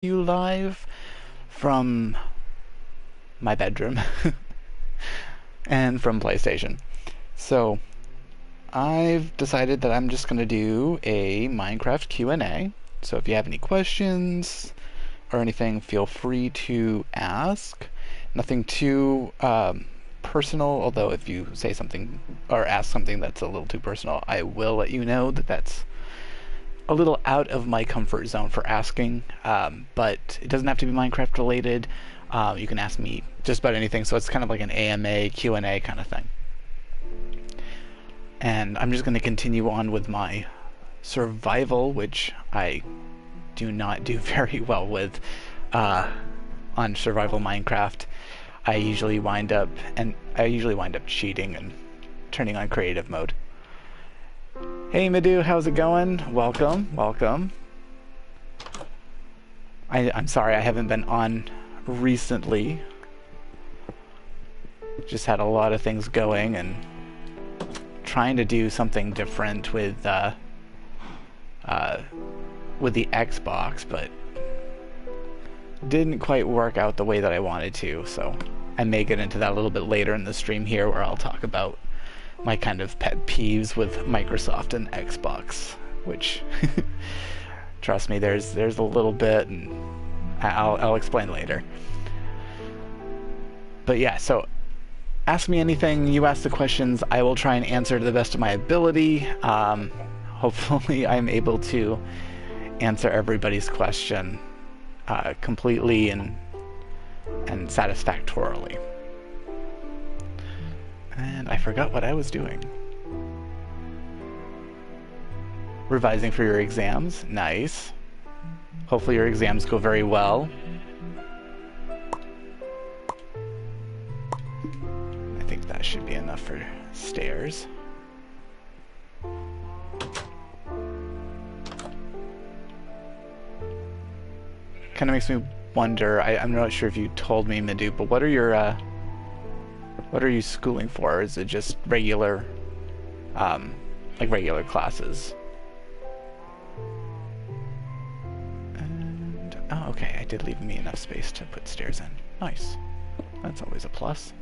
you live from my bedroom and from PlayStation. So I've decided that I'm just going to do a Minecraft Q&A. So if you have any questions or anything, feel free to ask. Nothing too personal, although if you say something or ask something that's a little too personal, I will let you know that that's a little out of my comfort zone for asking, but it doesn't have to be Minecraft related. You can ask me just about anything, so it's kind of like an AMA, Q&A kind of thing. And I'm just going to continue on with my survival, which I do not do very well with on survival Minecraft. I usually wind up cheating and turning on creative mode. Hey Madhu, how's it going? Welcome. I'm sorry I haven't been on recently. Just had a lot of things going and trying to do something different with the Xbox, but didn't quite work out the way that I wanted to, so I may get into that a little bit later in the stream here where I'll talk about my kind of pet peeves with Microsoft and Xbox, which trust me, there's a little bit, and I'll explain later. But yeah, so ask me anything, you ask the questions, I will try and answer to the best of my ability. Hopefully I'm able to answer everybody's question completely and satisfactorily. And I forgot what I was doing. Revising for your exams. Nice. Hopefully your exams go very well. I think that should be enough for stairs. Kind of makes me wonder, I'm not sure if you told me, Madhu, but what are you schooling for? Is it just regular, like regular classes? And, oh, okay, I did leave me enough space to put stairs in. Nice. That's always a plus.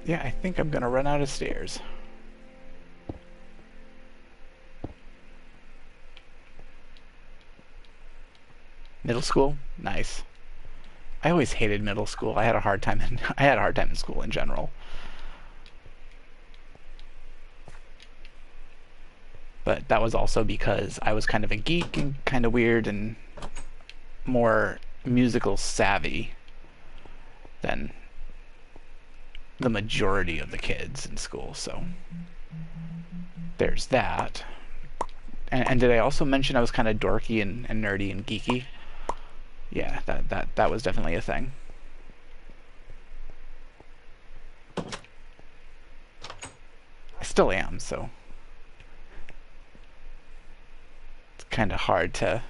Yeah, I think I'm gonna run out of stairs. Middle school? Nice. I always hated middle school. I had a hard time in school in general. But that was also because I was kind of a geek and kind of weird and more musical savvy than the majority of the kids in school, so there's that. And did I also mention I was kind of dorky and nerdy and geeky? Yeah, that was definitely a thing. I still am, so it's kind of hard to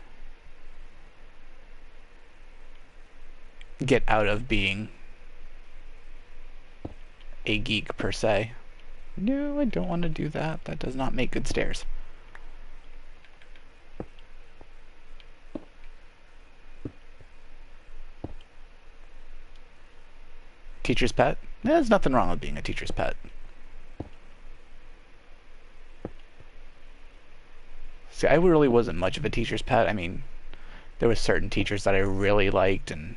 get out of being a geek per se. No, I don't want to do that. That does not make good stairs. Teacher's pet? There's nothing wrong with being a teacher's pet. See, I really wasn't much of a teacher's pet. I mean, there were certain teachers that I really liked and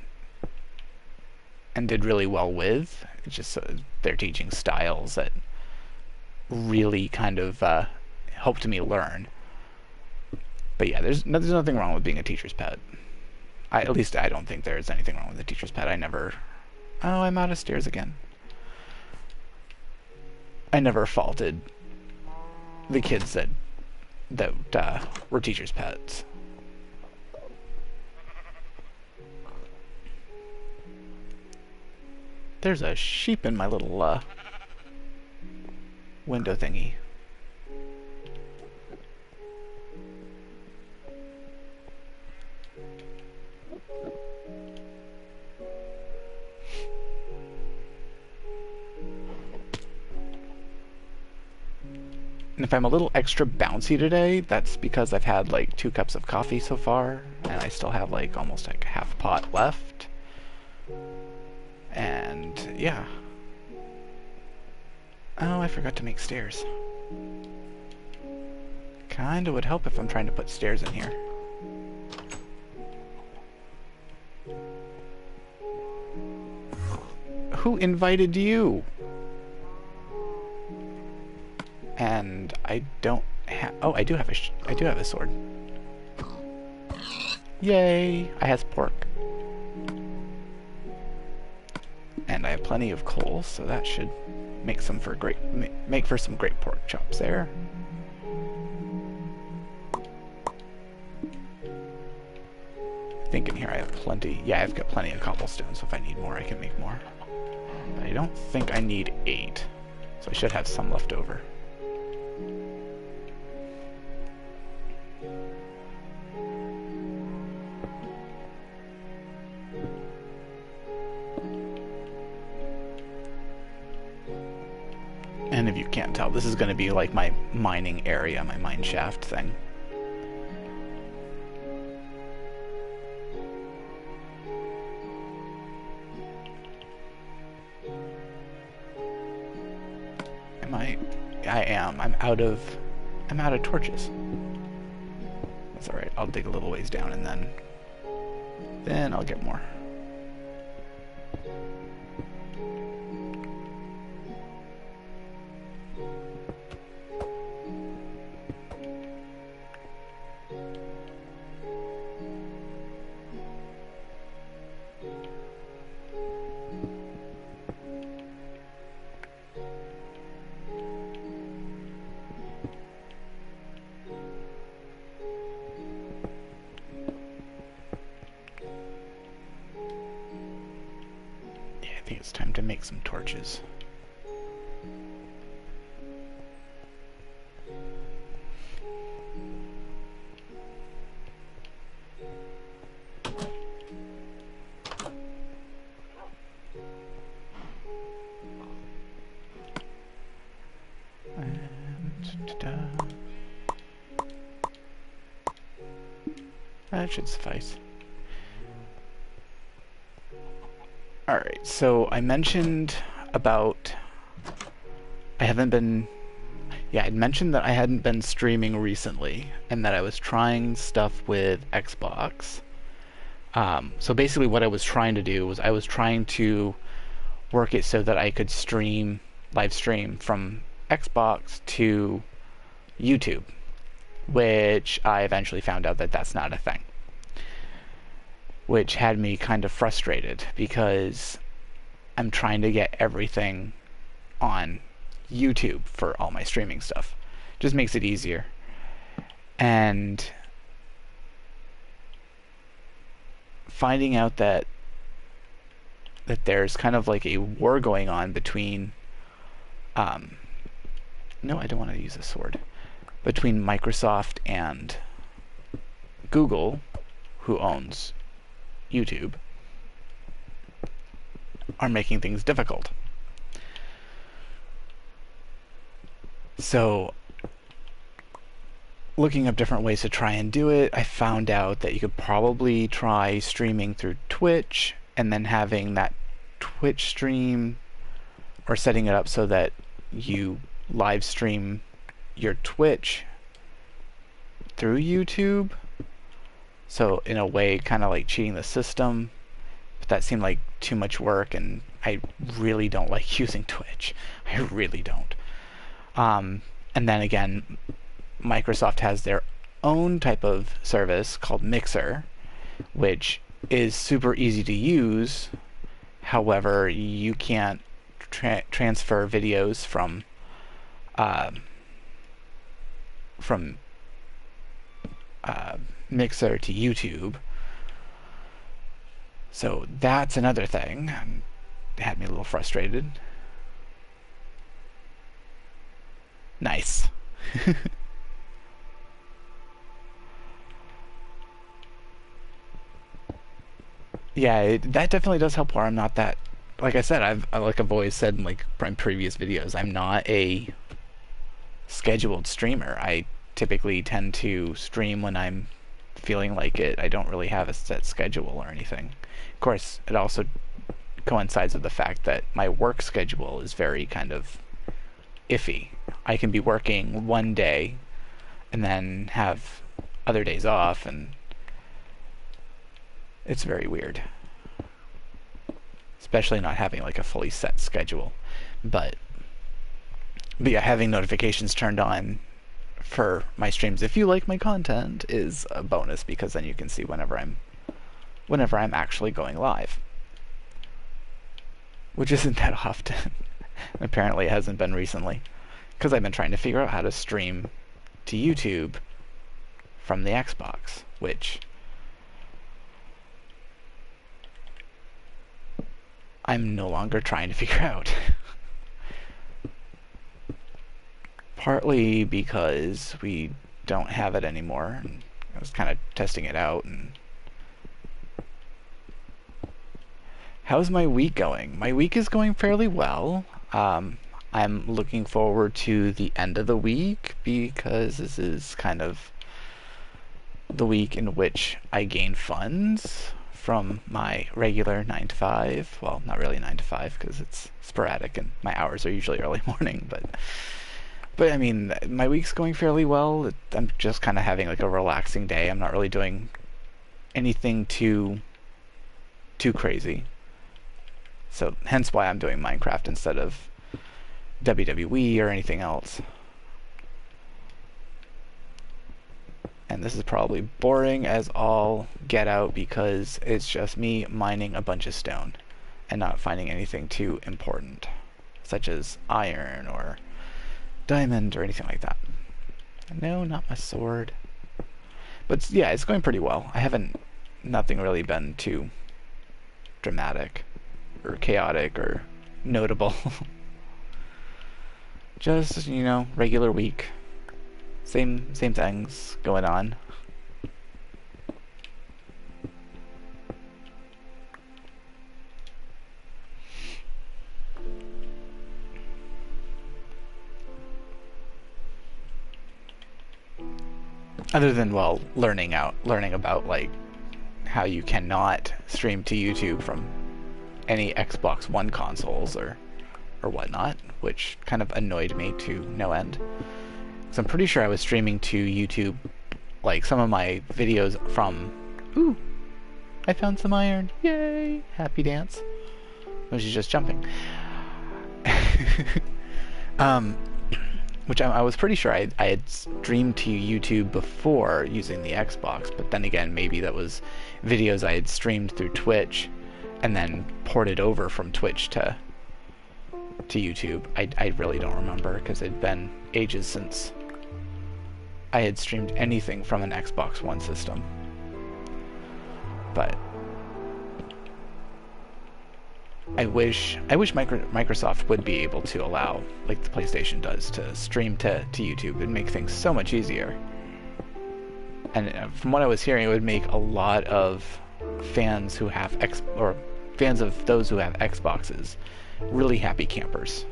did really well with. It's just their teaching styles that really kind of helped me learn. But yeah, there's nothing wrong with being a teacher's pet. At least I don't think there's anything wrong with a teacher's pet. Oh, I'm out of stairs again. I never faulted the kids that were teachers' pets. There's a sheep in my little window thingy. And if I'm a little extra bouncy today, that's because I've had like 2 cups of coffee so far, and I still have like almost like half pot left. And yeah. Oh, I forgot to make stairs. Kinda would help if I'm trying to put stairs in here. Who invited you? And I don't have... Oh, I do have a sword. Yay! I has pork. And I have plenty of coal, so that should make some for make for some great pork chops there. I think in here I have plenty. Yeah, I've got plenty of cobblestone, so if I need more, I can make more. But I don't think I need 8, so I should have some left over. And if you can't tell, this is going to be like my mining area, my mine shaft thing. I am. I'm out of torches. That's alright. I'll dig a little ways down and then I'll get more. I think it's time to make some torches. That should suffice. Alright, so I mentioned about I mentioned that I hadn't been streaming recently and that I was trying stuff with Xbox. So basically what I was trying to do was I was trying to work it so that I could live stream from Xbox to YouTube, which I eventually found out that that's not a thing. Which had me kind of frustrated because I'm trying to get everything on YouTube for all my streaming stuff. Just makes it easier. And finding out that there's kind of like a war going on between no, I don't want to use a sword. Between Microsoft and Google, who owns YouTube, are making things difficult. So, looking up different ways to try and do it, I found out that you could probably try streaming through Twitch and then having that Twitch stream, or setting it up so that you live stream your Twitch through YouTube. So in a way, kind of like cheating the system, but that seemed like too much work, and I really don't like using Twitch. I really don't. And then again, Microsoft has their own type of service called Mixer, which is super easy to use. However, you can't transfer videos from Mixer to YouTube. So that's another thing. It had me a little frustrated. Nice. Yeah, that definitely does help where I'm not that... Like I said, I've always said in like previous videos, I'm not a scheduled streamer. I typically tend to stream when I'm feeling like it. I don't really have a set schedule or anything. Of course, it also coincides with the fact that my work schedule is very kind of iffy. I can be working one day and then have other days off, and it's very weird. Especially not having like a fully set schedule. But yeah, having notifications turned on for my streams, if you like my content, is a bonus, because then you can see whenever I'm actually going live, which isn't that often. Apparently it hasn't been recently, because I've been trying to figure out how to stream to YouTube from the Xbox, which I'm no longer trying to figure out. Partly because we don't have it anymore, and I was kind of testing it out. And how's my week going? My week is going fairly well. I'm looking forward to the end of the week, because this is kind of the week in which I gain funds from my regular 9 to 5. Well, not really 9 to 5, because it's sporadic and my hours are usually early morning, but I mean, my week's going fairly well. I'm just kind of having like a relaxing day. I'm not really doing anything too crazy. So hence why I'm doing Minecraft instead of WWE or anything else. And this is probably boring as all get out, because it's just me mining a bunch of stone and not finding anything too important, such as iron or diamond or anything like that. No, not my sword. But yeah, it's going pretty well. Nothing really been too dramatic or chaotic or notable. Just, regular week. Same things going on. Other than, well, learning about like how you cannot stream to YouTube from any Xbox One consoles or whatnot, which kind of annoyed me to no end. Because I'm pretty sure I was streaming to YouTube, like some of my videos from. Ooh, I found some iron! Yay! Happy dance. Oh, she's just jumping. Which I was pretty sure I had streamed to YouTube before using the Xbox, but then again, maybe that was videos I had streamed through Twitch and then ported over from Twitch to YouTube. I really don't remember, because it'd been ages since I had streamed anything from an Xbox One system. But I wish Microsoft would be able to allow, like the PlayStation does, to stream to YouTube. It'd make things so much easier. And from what I was hearing, it would make a lot of fans who have fans of those who have Xboxes really happy campers.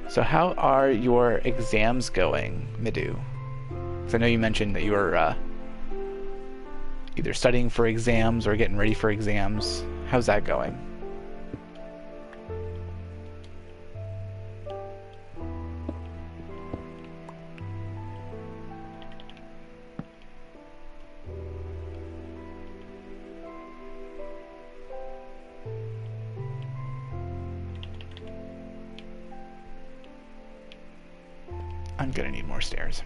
So how are your exams going, Midu? Because I know you mentioned that you were either studying for exams or getting ready for exams. How's that going? I'm gonna need more stairs.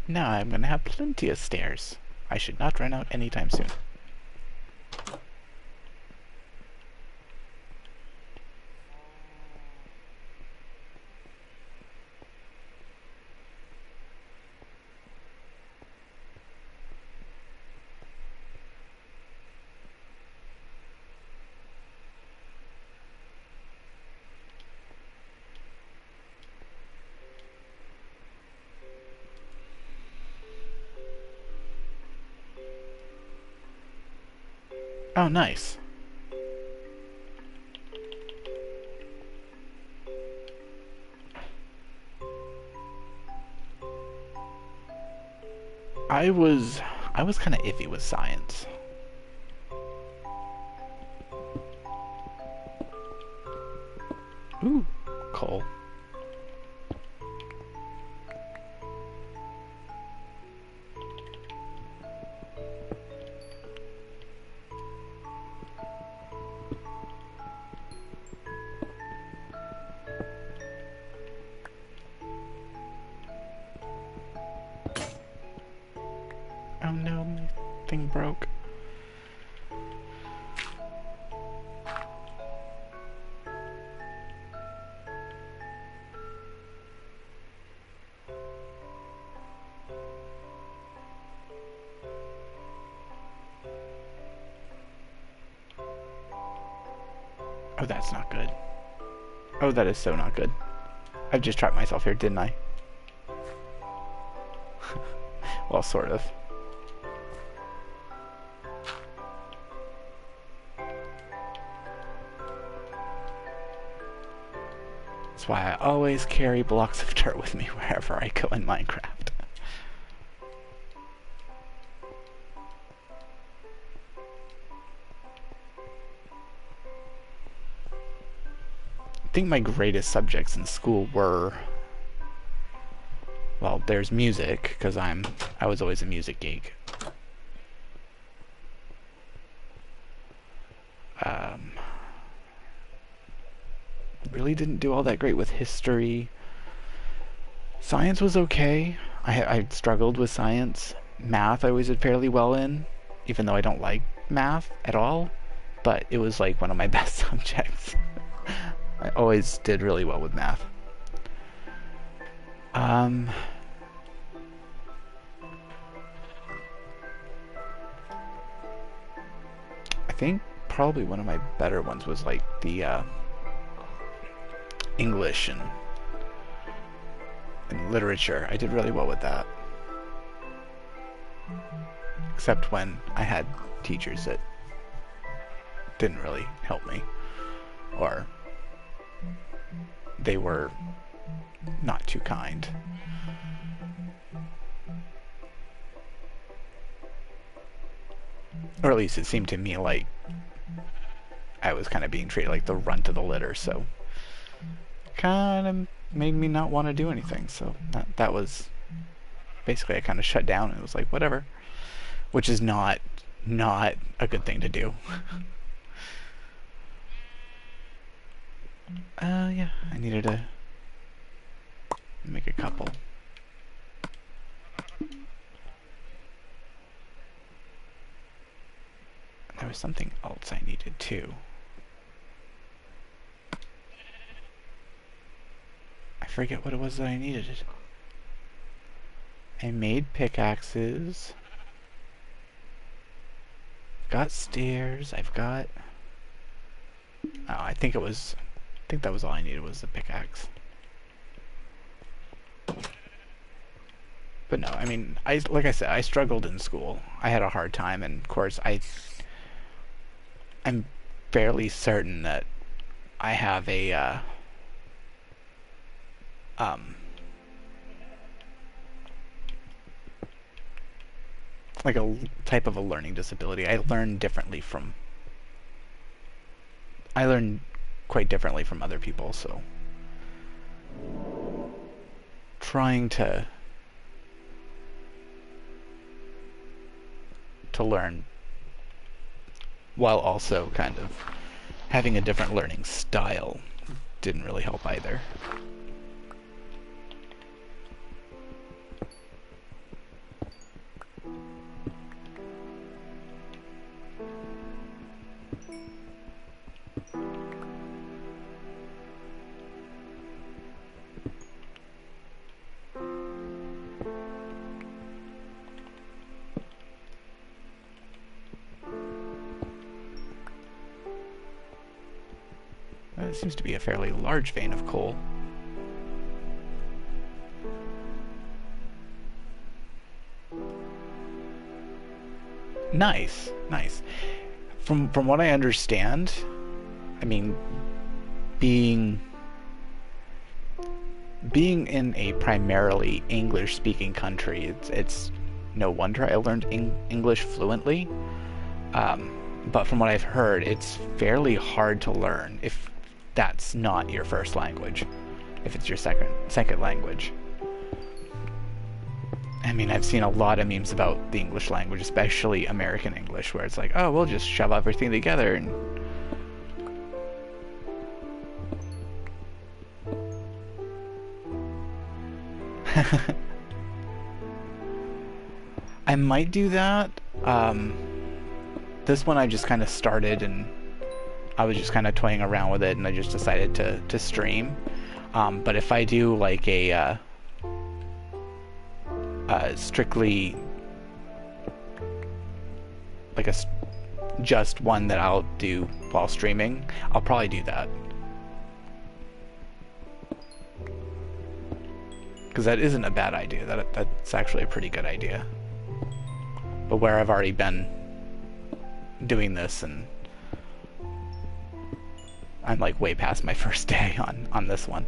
Now I'm gonna have plenty of stairs. I should not run out anytime soon. Oh, nice. I was kind of iffy with science. Ooh, coal. Oh no, my thing broke. Oh, that's not good. Oh, that is so not good. I've just trapped myself here, didn't I? Well, sort of. That's why I always carry blocks of dirt with me wherever I go in Minecraft. I think my greatest subjects in school were, well, there's music, because I was always a music geek. Really didn't do all that great with history. Science was okay. I struggled with science. Math I always did fairly well in, even though I don't like math at all, but it was like one of my best subjects. I always did really well with math. I think probably one of my better ones was like the English and literature. I did really well with that. Except when I had teachers that didn't really help me, or they were not too kind. Or at least it seemed to me like I was kind of being treated like the runt of the litter, so kind of made me not want to do anything. So that was basically, I kind of shut down and it was like, whatever, which is not a good thing to do. Yeah, I needed to make a couple. There was something else I needed too. I forget what it was that I needed. I made pickaxes. Got stairs. I've got... Oh, I think that was all I needed was the pickaxe. But no, I mean, like I said, I struggled in school. I had a hard time, and of course, I'm fairly certain that I have a like a type of a learning disability. I learn quite differently from other people, so trying to learn while also kind of having a different learning style didn't really help either. That seems to be a fairly large vein of coal. Nice, nice. From what I understand, I mean, being in a primarily English-speaking country, it's no wonder I learned English fluently. But from what I've heard, it's fairly hard to learn if that's not your first language, if it's your second language. I mean, I've seen a lot of memes about the English language, especially American English, where it's like, oh, we'll just shove everything together and... I might do that. This one I just kind of started and I was just kind of toying around with it and I just decided to stream. But if I do like a strictly like just one that I'll do while streaming, I'll probably do that. Because that isn't a bad idea. That's actually a pretty good idea. But where I've already been doing this and I'm like way past my first day on this one.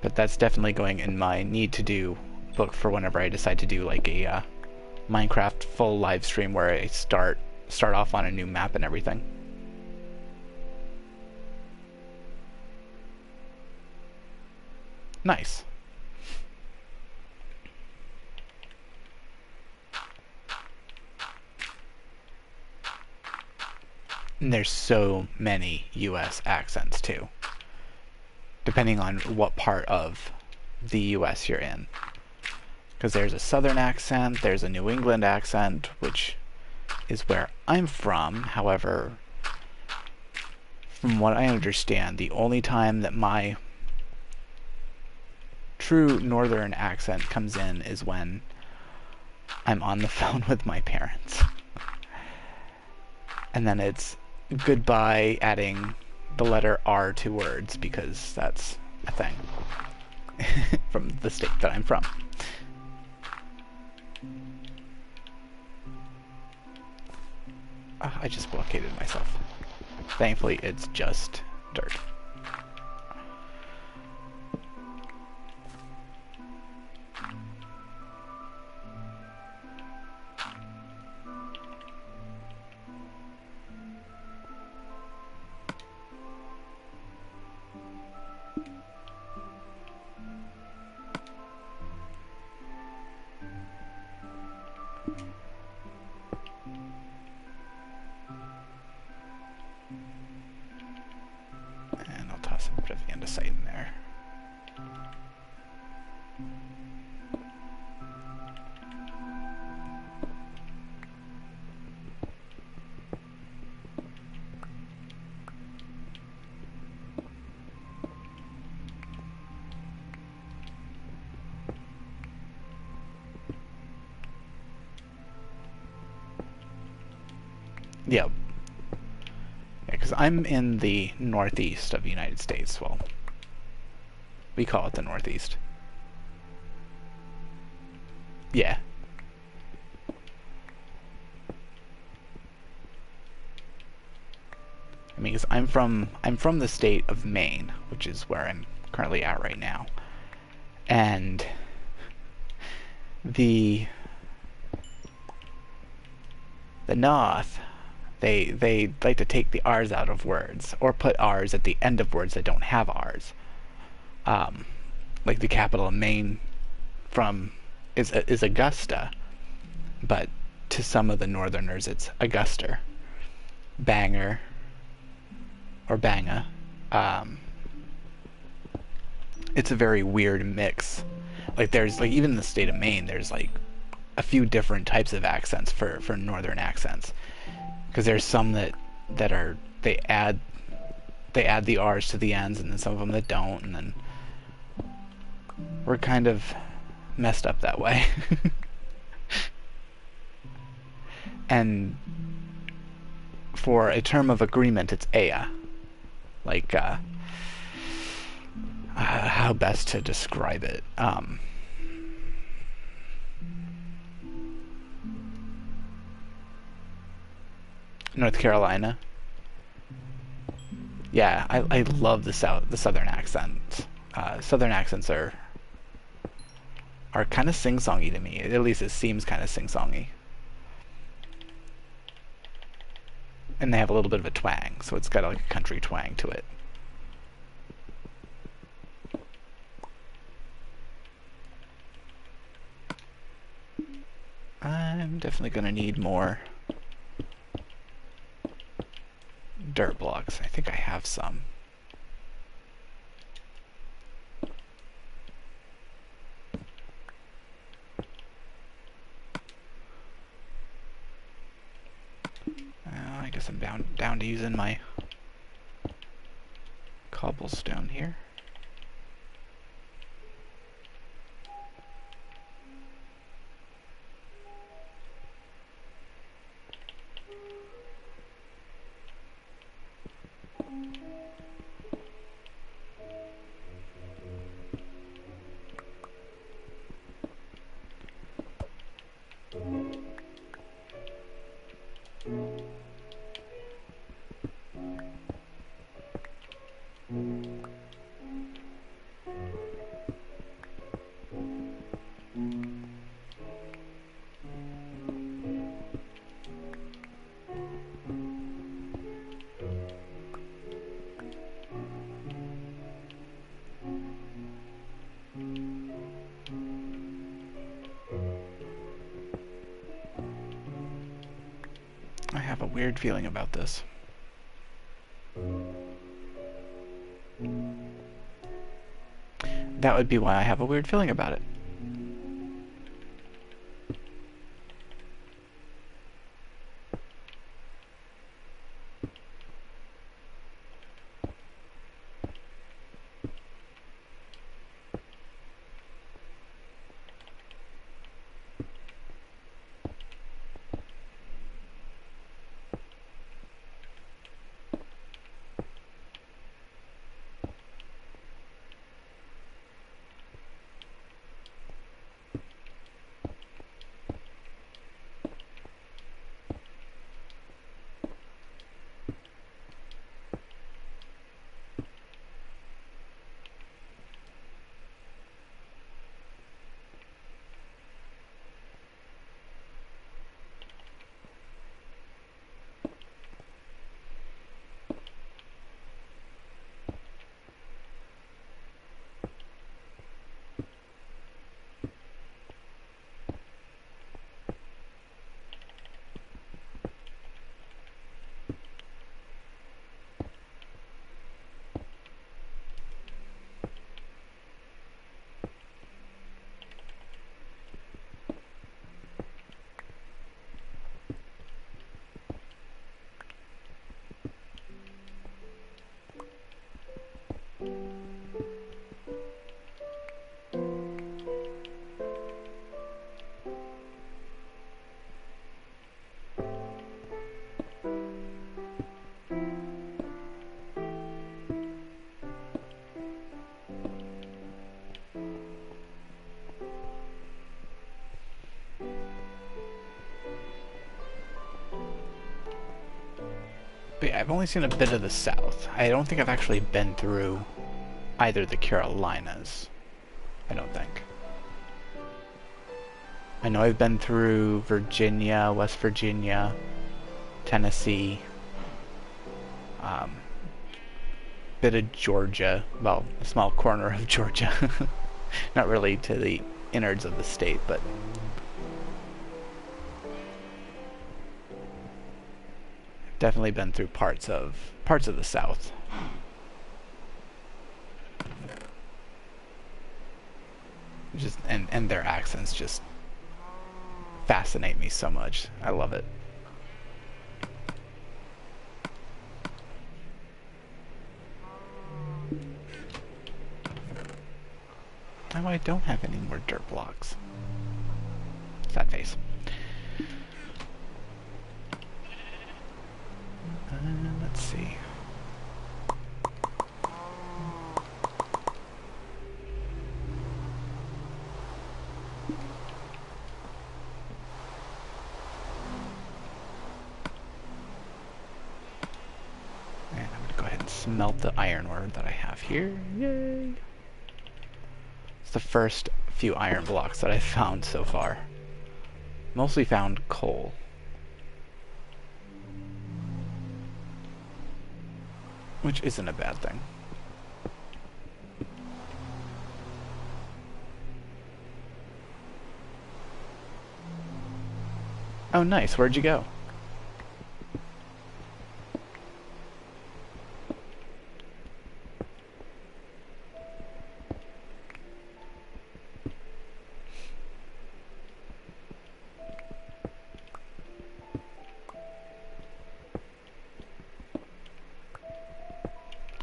But that's definitely going in my need to do book for whenever I decide to do like a Minecraft full live stream where I start off on a new map and everything. Nice. And there's so many US accents too, depending on what part of the US you're in. Because there's a Southern accent, there's a New England accent, which is where I'm from. However, from what I understand, the only time that my true Northern accent comes in is when I'm on the phone with my parents. And then it's goodbye adding the letter R to words, because that's a thing from the state that I'm from. I just blockaded myself. Thankfully, it's just dirt. And I'll toss a bit of andesite in there. Yeah. Because I'm in the northeast of the United States. Well, we call it the Northeast. Yeah. I mean, 'cause I'm from the state of Maine, which is where I'm currently at right now, and the North. They like to take the R's out of words, or put R's at the end of words that don't have R's. Like the capital of Maine is Augusta, but to some of the Northerners it's Auguster, Banger, or Banga. It's a very weird mix. Like there's like even in the state of Maine, there's like a few different types of accents for Northern accents. Because there's some that are they add the R's to the ends, and then some of them that don't, and then we're kind of messed up that way. and for a term of agreement, it's ea. Like, how best to describe it? North Carolina. Yeah, I love the southern accent. Southern accents are kind of sing-songy to me. At least it seems kind of sing-songy. And they have a little bit of a twang, so it's got like a country twang to it. I'm definitely going to need more dirt blocks. I think I have some. I guess I'm down to using my cobblestone here. I have a weird feeling about this. That would be why I have a weird feeling about it. But yeah, I've only seen a bit of the South. I don't think I've actually been through either the Carolinas. I don't think. I know I've been through Virginia, West Virginia, Tennessee, bit of Georgia, well, a small corner of Georgia. Not really to the innards of the state, but definitely been through parts of the South. Just and their accents just fascinate me so much. I love it. Now I don't have any more dirt blocks. Sad face. Let's see. And I'm going to go ahead and smelt the iron ore that I have here. Yay! It's the first few iron blocks that I've found so far. Mostly found coal. Which isn't a bad thing. Oh, nice. Where'd you go?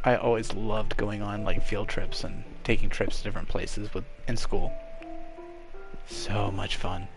I always loved going on like field trips and taking trips to different places in school. So much fun.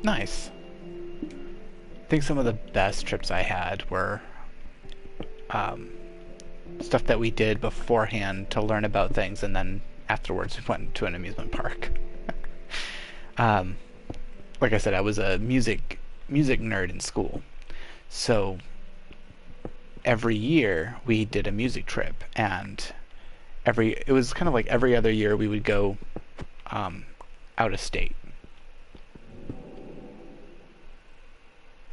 Nice. I think some of the best trips I had were stuff that we did beforehand to learn about things, and then afterwards we went to an amusement park. Like I said, I was a music nerd in school, so every year we did a music trip, and it was kind of like every other year we would go out of state.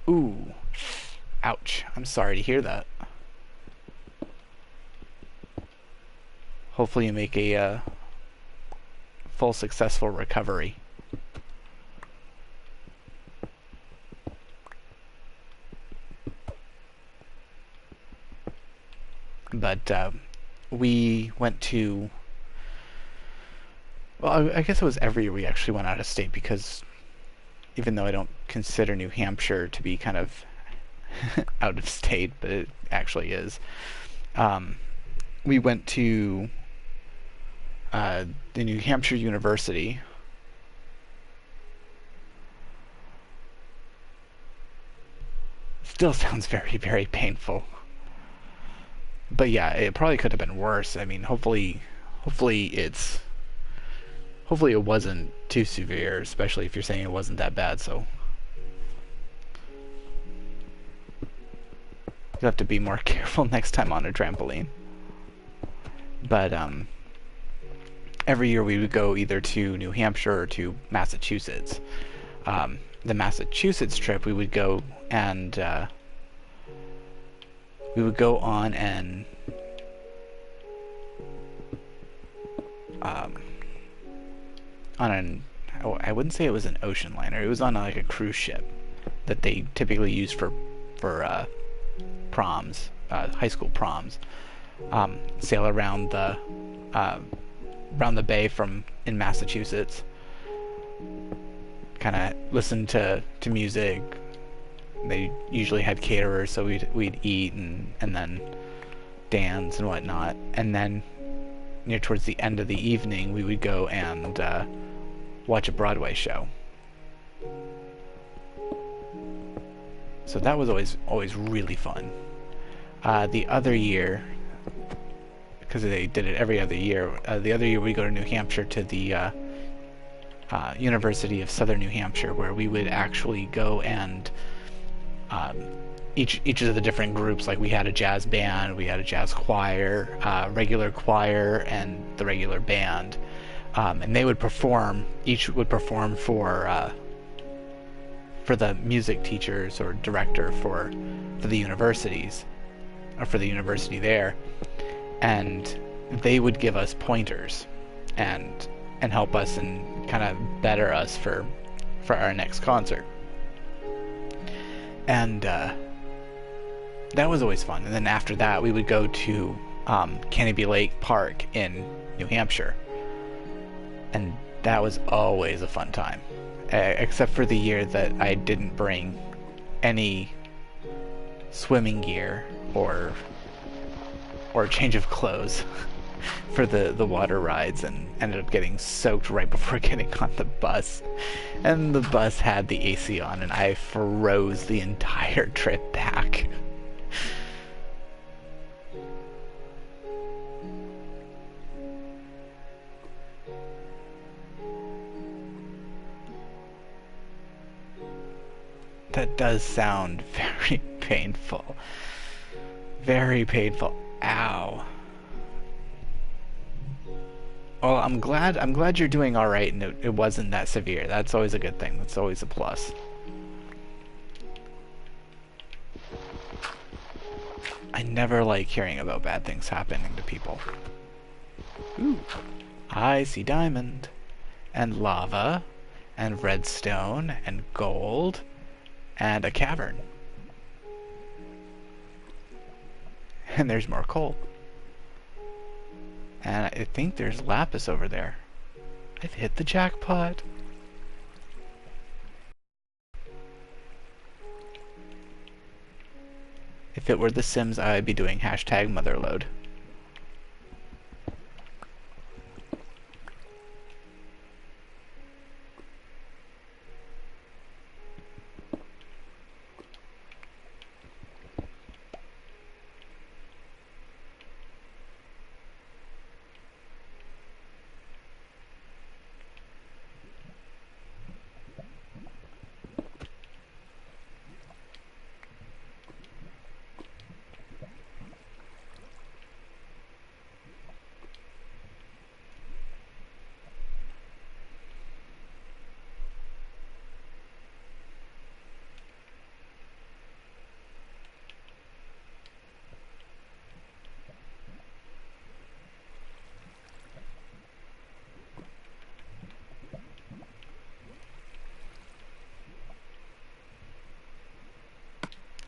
Ooh, ouch. I'm sorry to hear that. Hopefully you make a full successful recovery. But we went to, well, I guess it was every year we actually went out of state, because even though I don't consider New Hampshire to be kind of out of state, but it actually is. We went to the New Hampshire University. Still sounds very, very painful. But yeah, it probably could have been worse. I mean, hopefully it wasn't too severe, especially if you're saying it wasn't that bad, so you'll have to be more careful next time on a trampoline. But every year we would go either to New Hampshire or to Massachusetts. The Massachusetts trip, we would go and we would go on an I wouldn't say it was an ocean liner. It was on like a cruise ship that they typically use for proms, high school proms. Sail around the bay in Massachusetts. Kind of listen to music. They usually had caterers, so we'd eat and then dance and whatnot. And then near towards the end of the evening, we would go and watch a Broadway show. So that was always really fun. The other year, because they did it every other year, the other year we go to New Hampshire to the University of Southern New Hampshire, where we would actually go and each of the different groups. Like we had a jazz band, we had a jazz choir, regular choir, and the regular band, and they would perform. Each would perform for the music teachers or director for the universities, or for the university there, and they would give us pointers and help us and kind of better us for our next concert. And that was always fun. And then after that, we would go to Canopy Lake Park in New Hampshire, and that was always a fun time, except for the year that I didn't bring any swimming gear or change of clothes for the water rides, and ended up getting soaked right before getting on the bus. And the bus had the AC on, and I froze the entire trip back. That does sound very painful. Very painful. Ow. Well, I'm glad you're doing all right, and it wasn't that severe. That's always a good thing. That's always a plus. I never like hearing about bad things happening to people. Ooh. I see diamond, and lava, and redstone, and gold, and a cavern. And there's more coal. And I think there's lapis over there. I've hit the jackpot. If it were The Sims, I'd be doing hashtag motherload.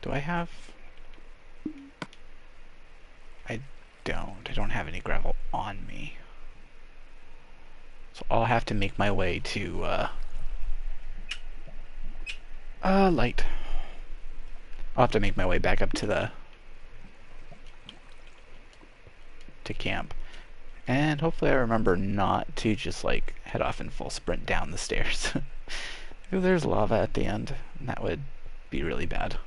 Do I have... I don't have any gravel on me. So I'll have to make my way to, light. I'll have to make my way back up to camp. And hopefully I remember not to just, like, head off in full sprint down the stairs. There's lava at the end, and that would be really bad.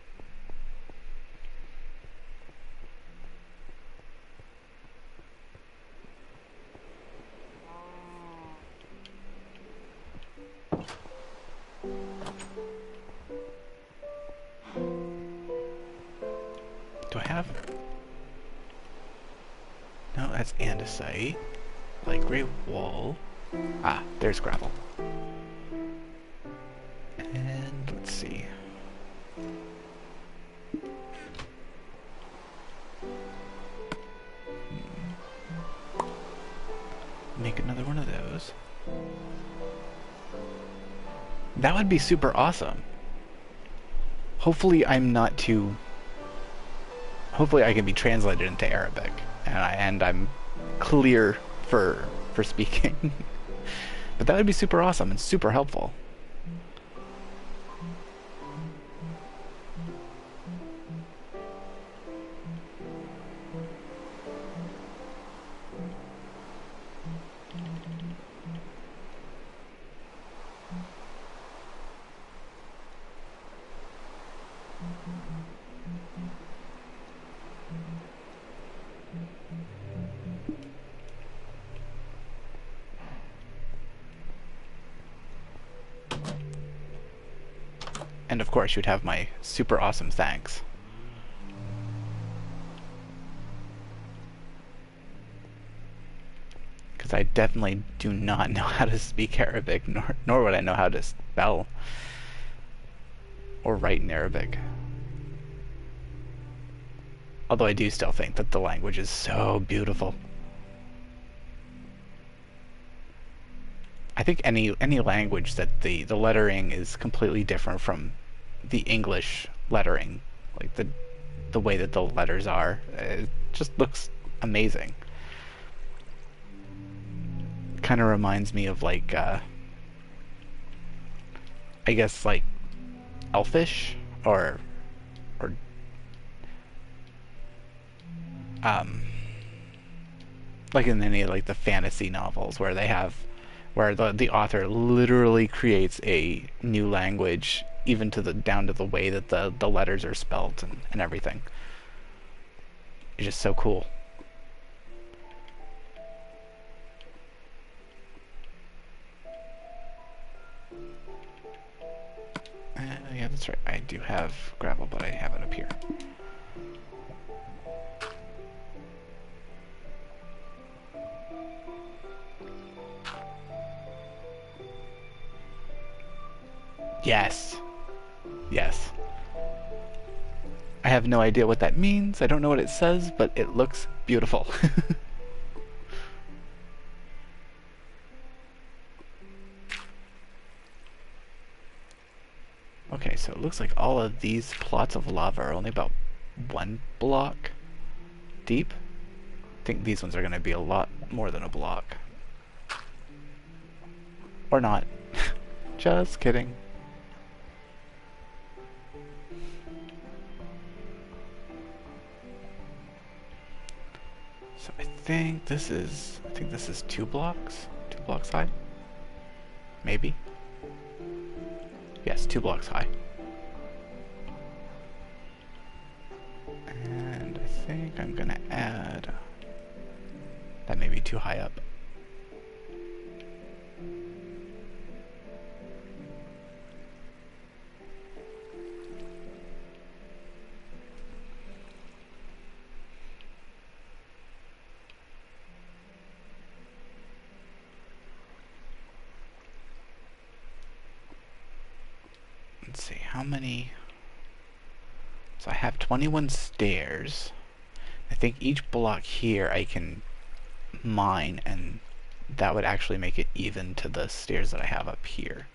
Do I have... No, that's andesite. Light gray wool. Ah, there's gravel. And let's see. Make another one of those. That would be super awesome. Hopefully I'm not too... Hopefully I can be translated into Arabic, and I'm clear for speaking. But that would be super awesome and super helpful. And of course, you'd have my super awesome thanks. I definitely do not know how to speak Arabic, nor would I know how to spell or write in Arabic. Although I do still think that the language is so beautiful. I think any language that the lettering is completely different from the English lettering, like the way that the letters are, it just looks amazing. Kind of reminds me of like I guess like Elfish or um like in any like the fantasy novels where they have where the author literally creates a new language even to the down to the way that the letters are spelled and everything. It's just so cool. Yeah, that's right. I do have gravel, but I have it up here. Yes. Yes. I have no idea what that means. I don't know what it says, but it looks beautiful. Okay, so it looks like all of these plots of lava are only about 1 block deep. I think these ones are going to be a lot more than a block. Or not. Just kidding. So I think this is 2 blocks? 2 blocks high? Maybe? Yes, 2 blocks high. And I think I'm gonna add... That may be too high up. Let's see, how many... So I have 21 stairs. I think each block here I can mine, and that would actually make it even to the stairs that I have up here.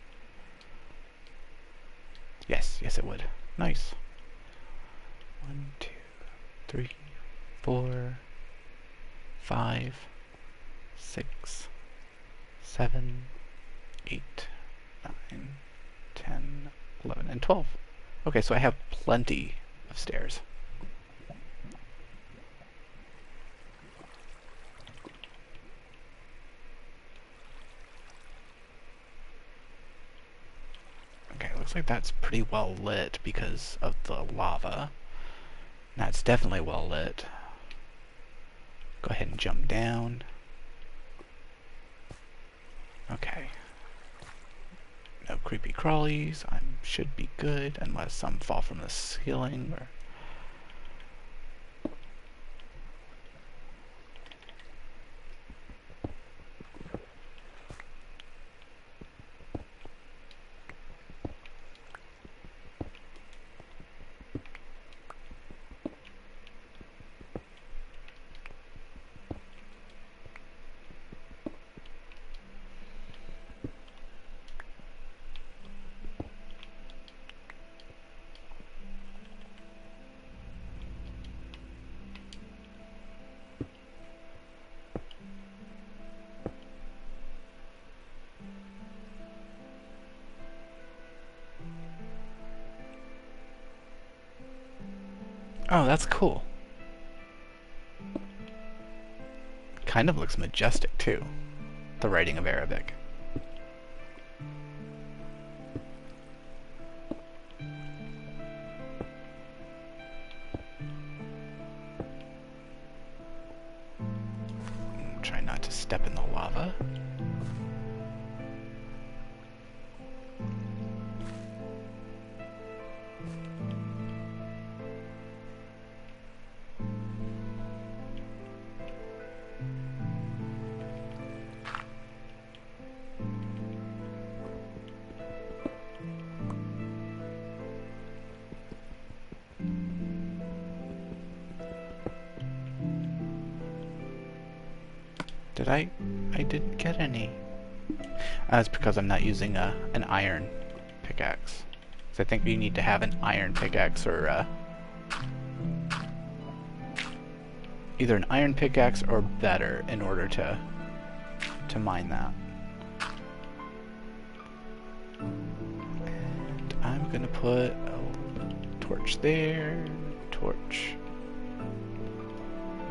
Yes, yes it would. Nice. 1, 2, 3, 4, 5, 6, 7, 8, 9, 10, 11, and 12. Okay, so I have plenty of stairs. Okay, looks like that's pretty well lit because of the lava. That's definitely well lit. Go ahead and jump down. Okay. No creepy crawlies. I should be good unless some fall from the ceiling or... Oh, that's cool. Kind of looks majestic, too. The writing of Arabic. Try not to step in the lava. Did I? I didn't get any. That's because I'm not using an iron pickaxe. So I think you need to have an iron pickaxe or either an iron pickaxe or better in order to mine that. And I'm gonna put a torch there, torch.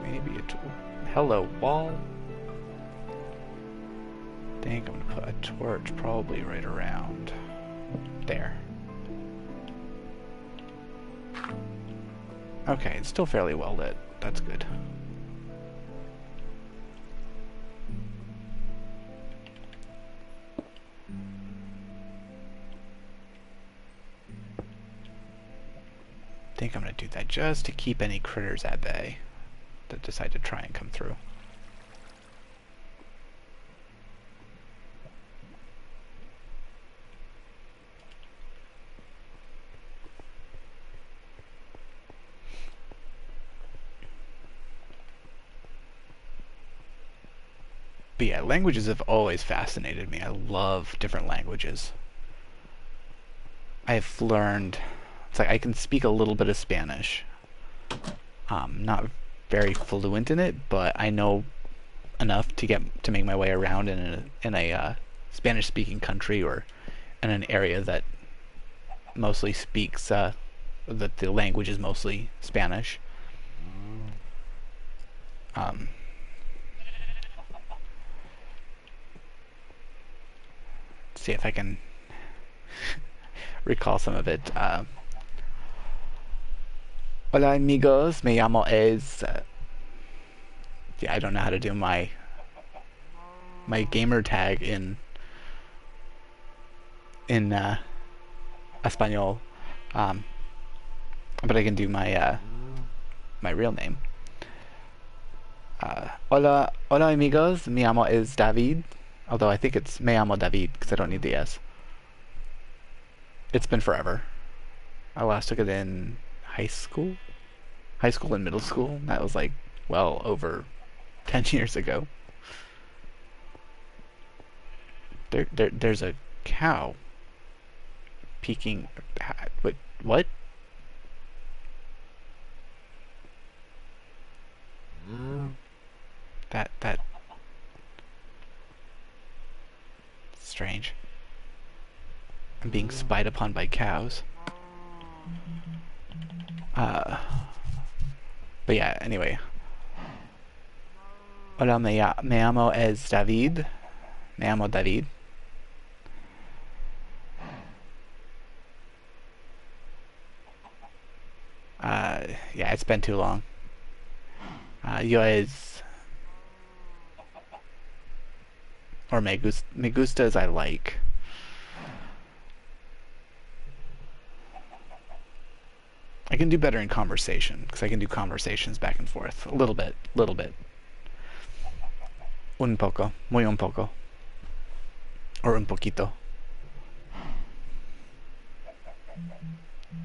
Maybe a tool. Hello, wall. I think I'm gonna put a torch probably right around there. Okay, it's still fairly well lit. That's good. I think I'm gonna do that just to keep any critters at bay that decide to try and come through. But yeah, languages have always fascinated me. I love different languages. I've learned, it's like I can speak a little bit of Spanish. Not very fluent in it, but I know enough to make my way around in a Spanish-speaking country or in an area that mostly speaks that the language is mostly Spanish. See if I can recall some of it. Hola amigos, me llamo es. Yeah, I don't know how to do my gamer tag in Espanol, but I can do my my real name. Hola amigos, me llamo es David. Although I think it's me llamo David because I don't need the S. It's been forever. I last took it in high school and middle school. That was like well over 10 years ago. There's a cow peeking. Wait, what? That strange. I'm being spied upon by cows. But yeah, anyway. Hola, me llamo es David. Me llamo David. Yeah, it's been too long. Yo es... Or me gusta is I like. I can do better in conversation, because I can do conversations back and forth. A little bit. Un poco. Muy un poco. Or un poquito.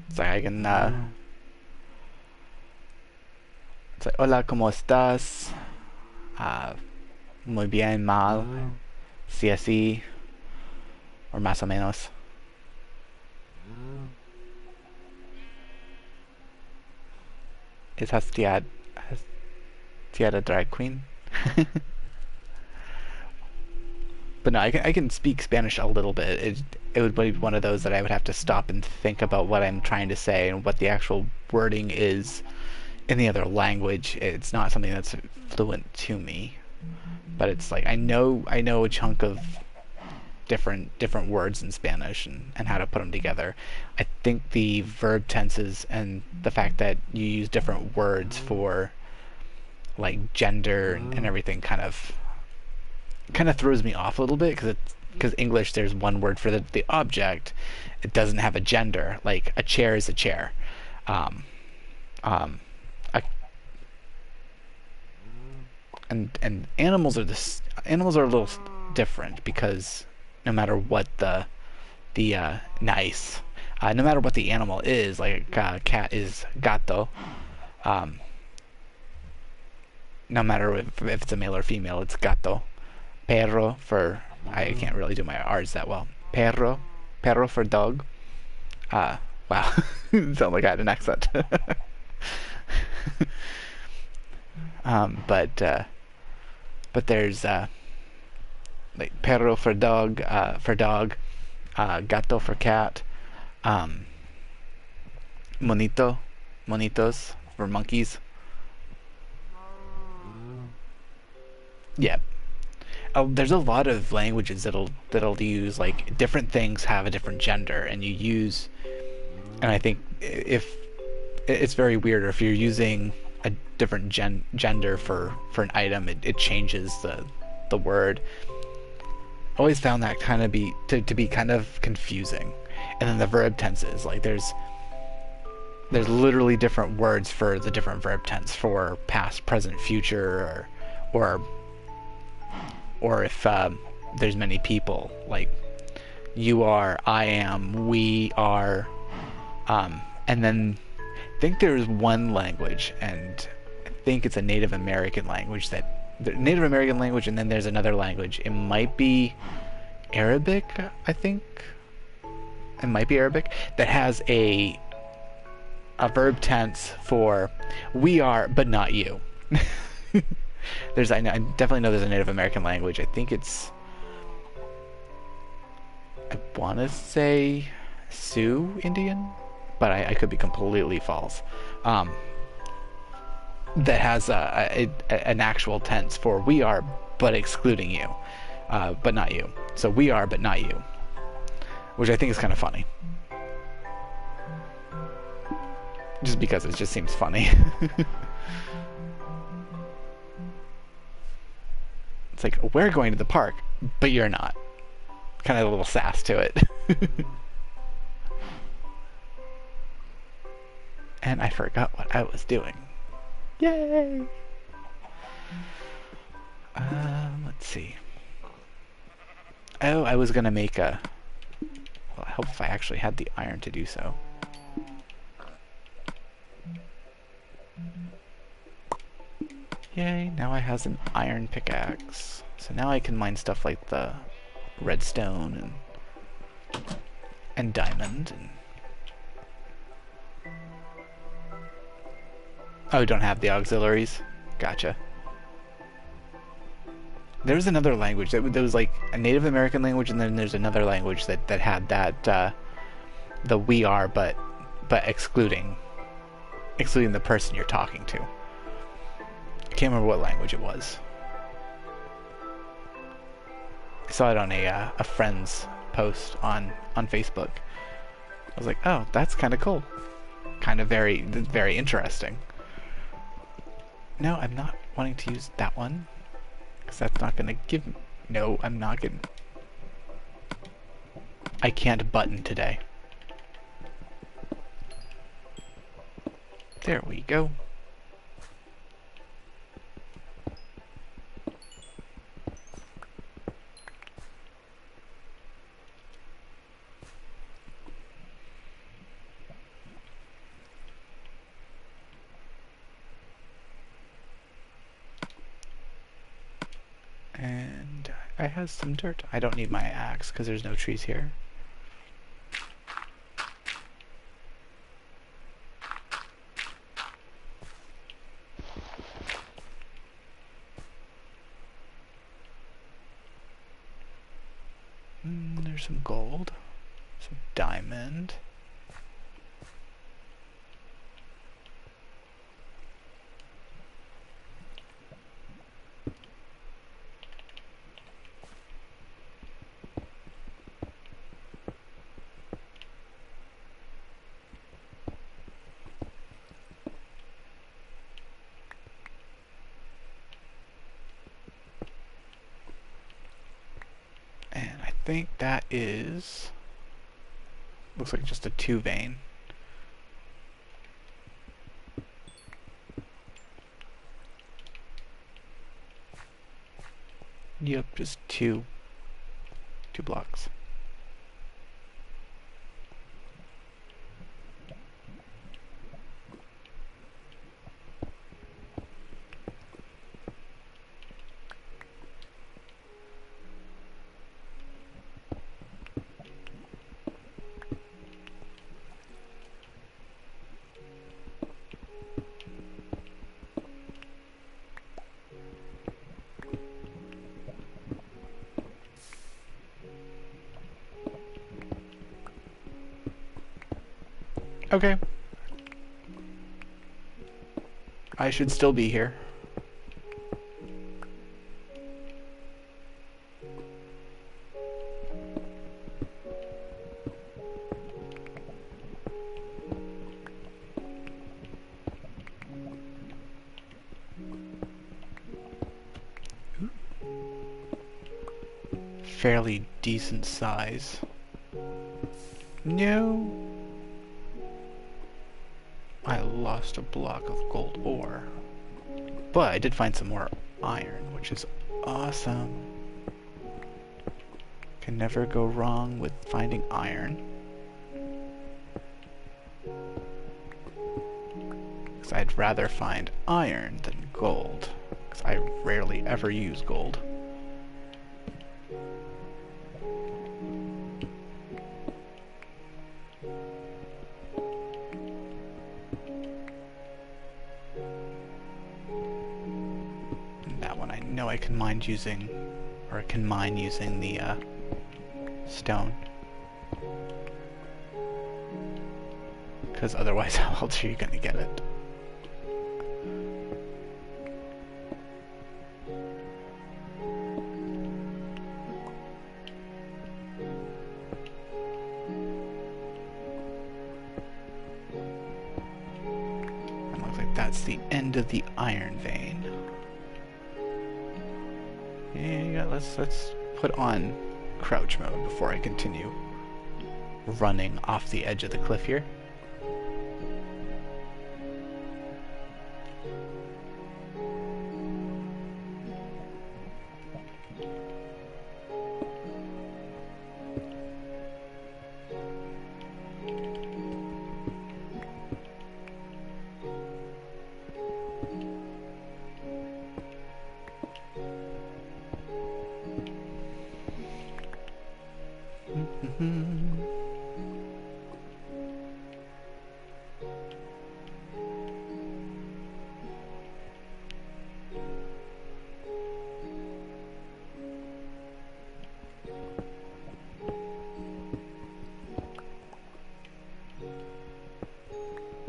It's like I can, it's like, hola, ¿cómo estás? Muy bien, mal. Sí, así. Or más o menos. Is Hastiad a drag queen? But no, I can speak Spanish a little bit. It would be one of those that I would have to stop and think about what I'm trying to say and what the actual wording is in the other language. It's not something that's fluent to me, but it's like I know a chunk of different words in Spanish and how to put them together. I think the verb tenses and the fact that you use different words for like gender and everything kind of throws me off a little bit because English there's one word for the object. It doesn't have a gender. Like a chair is a chair. And animals are a little different because no matter what no matter what the animal is, like a cat is gato, no matter if it's a male or female, it's gato. Perro for, I can't really do my R's that well. Perro, perro for dog. Wow, sound like I had an accent. But there's like perro for dog, gato for cat, um, monito, monitos for monkeys. Yeah. Oh, there's a lot of languages that'll use like different things have a different gender, and you use, and I think if it's very weird, or if you're using a different gender for an item, it changes the word. Always found that kind of to be kind of confusing. And then the verb tenses, like there's literally different words for the different verb tense for past, present, future, or if there's many people, like you are, I am, we are, and then I think there's one language, and I think it's a Native American language and then there's another language. It might be Arabic, I think. It might be Arabic that has a verb tense for we are, but not you. I definitely know there's a Native American language. I think it's, I want to say Sioux Indian, but I could be completely false. That has an actual tense for we are, but excluding you, but not you. So we are, but not you, which I think is kind of funny. Just because it just seems funny. It's like, we're going to the park, but you're not. Kind of a little sass to it. And I forgot what I was doing. Yay! Let's see. Oh, I was gonna make a... Well, I hope if I actually had the iron to do so. Yay, now I have an iron pickaxe. So now I can mine stuff like the redstone and diamond. Oh, you don't have the auxiliaries? Gotcha. There's another language that was like a Native American language, and then there's another language that had that the we are, but excluding the person you're talking to. I can't remember what language it was. I saw it on a friend's post on Facebook. I was like, oh, that's kind of cool. Kind of very interesting. No, I'm not wanting to use that one, because that's not going to give... No, I'm not going to... I can't button today. There we go. And I have some dirt. I don't need my axe because there's no trees here. There's some gold, some diamond. I think that is... looks like just a 2 vein. Yep, just two blocks. Okay. I should still be here. Ooh. Fairly decent size. No. I lost a block of gold ore. But I did find some more iron, which is awesome. Can never go wrong with finding iron. Because I'd rather find iron than gold. Because I rarely ever use gold. I can mine using, or I can mine using the stone. Because otherwise, how else are you gonna get it? It looks like that's the end of the iron vein. Yeah, let's put on crouch mode before I continue running off the edge of the cliff here.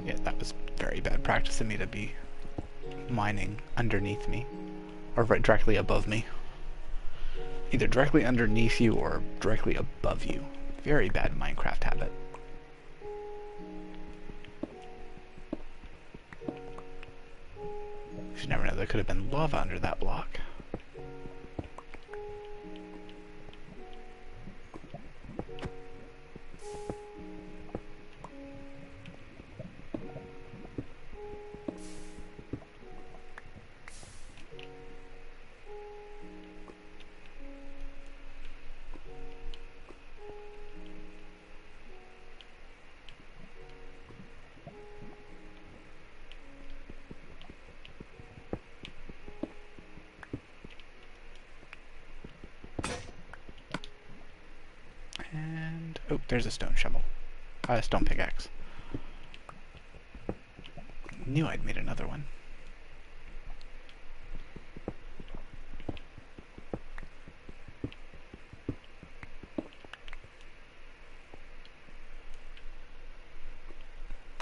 Yeah, that was very bad practice of me to be mining underneath me, or right directly above me. Either directly underneath you or directly above you. Very bad Minecraft habit. You never know, there could have been lava under that block. And oh, there's a stone shovel. A stone pickaxe. Knew I'd made another one.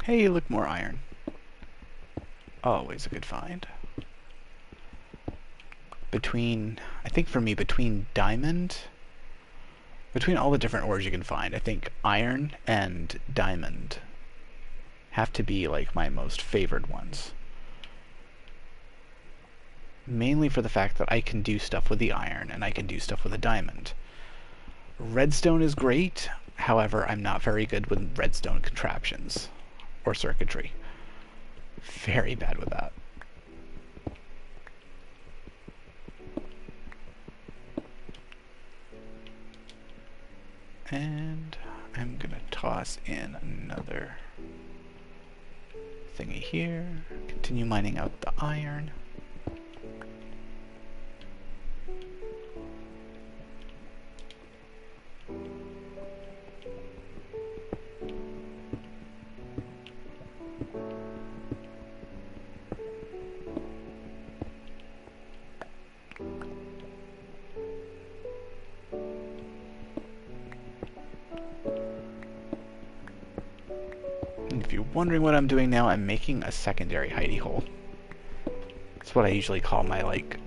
Hey, look, more iron. Always a good find. I think for me, between all the different ores you can find, I think iron and diamond have to be like my most favored ones. Mainly for the fact that I can do stuff with the iron and I can do stuff with the diamond. Redstone is great, however, I'm not very good with redstone contraptions or circuitry. Very bad with that. And I'm gonna toss in another thingy here. Continue mining out the iron. wondering what I'm doing now, I'm making a secondary hidey hole. It's what I usually call my, like,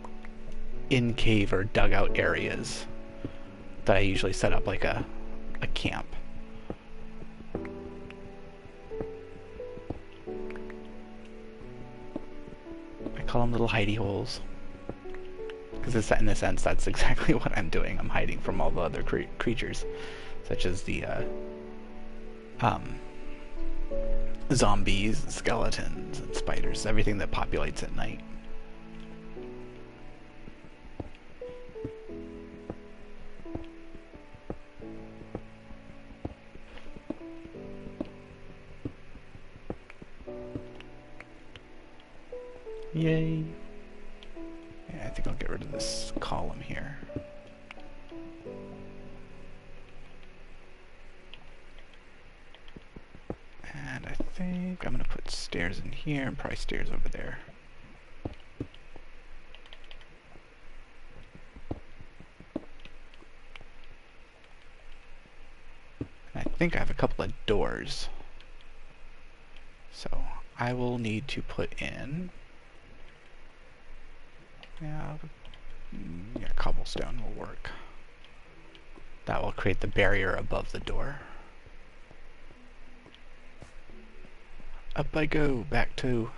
in-cave or dugout areas that I usually set up like a camp. I call them little hidey holes. Because in a sense, that's exactly what I'm doing. I'm hiding from all the other creatures, such as the zombies, and skeletons, and spiders, everything that populates at night. Yay! Yeah, I think I'll get rid of this column here. And I think I'm going to put stairs in here and probably stairs over there. And I think I have a couple of doors. So I will need to put in... Yeah, cobblestone will work. That will create the barrier above the door. Up I go, back to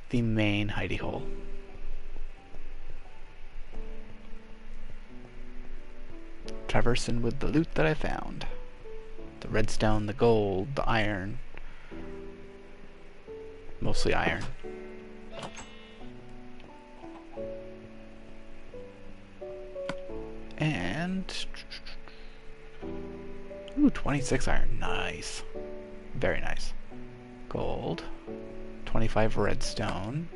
the main hidey hole. Traversing with the loot that I found. The redstone, the gold, the iron. Mostly iron. And... Ooh, 26 iron. Nice. Very nice. Gold. 25 redstone.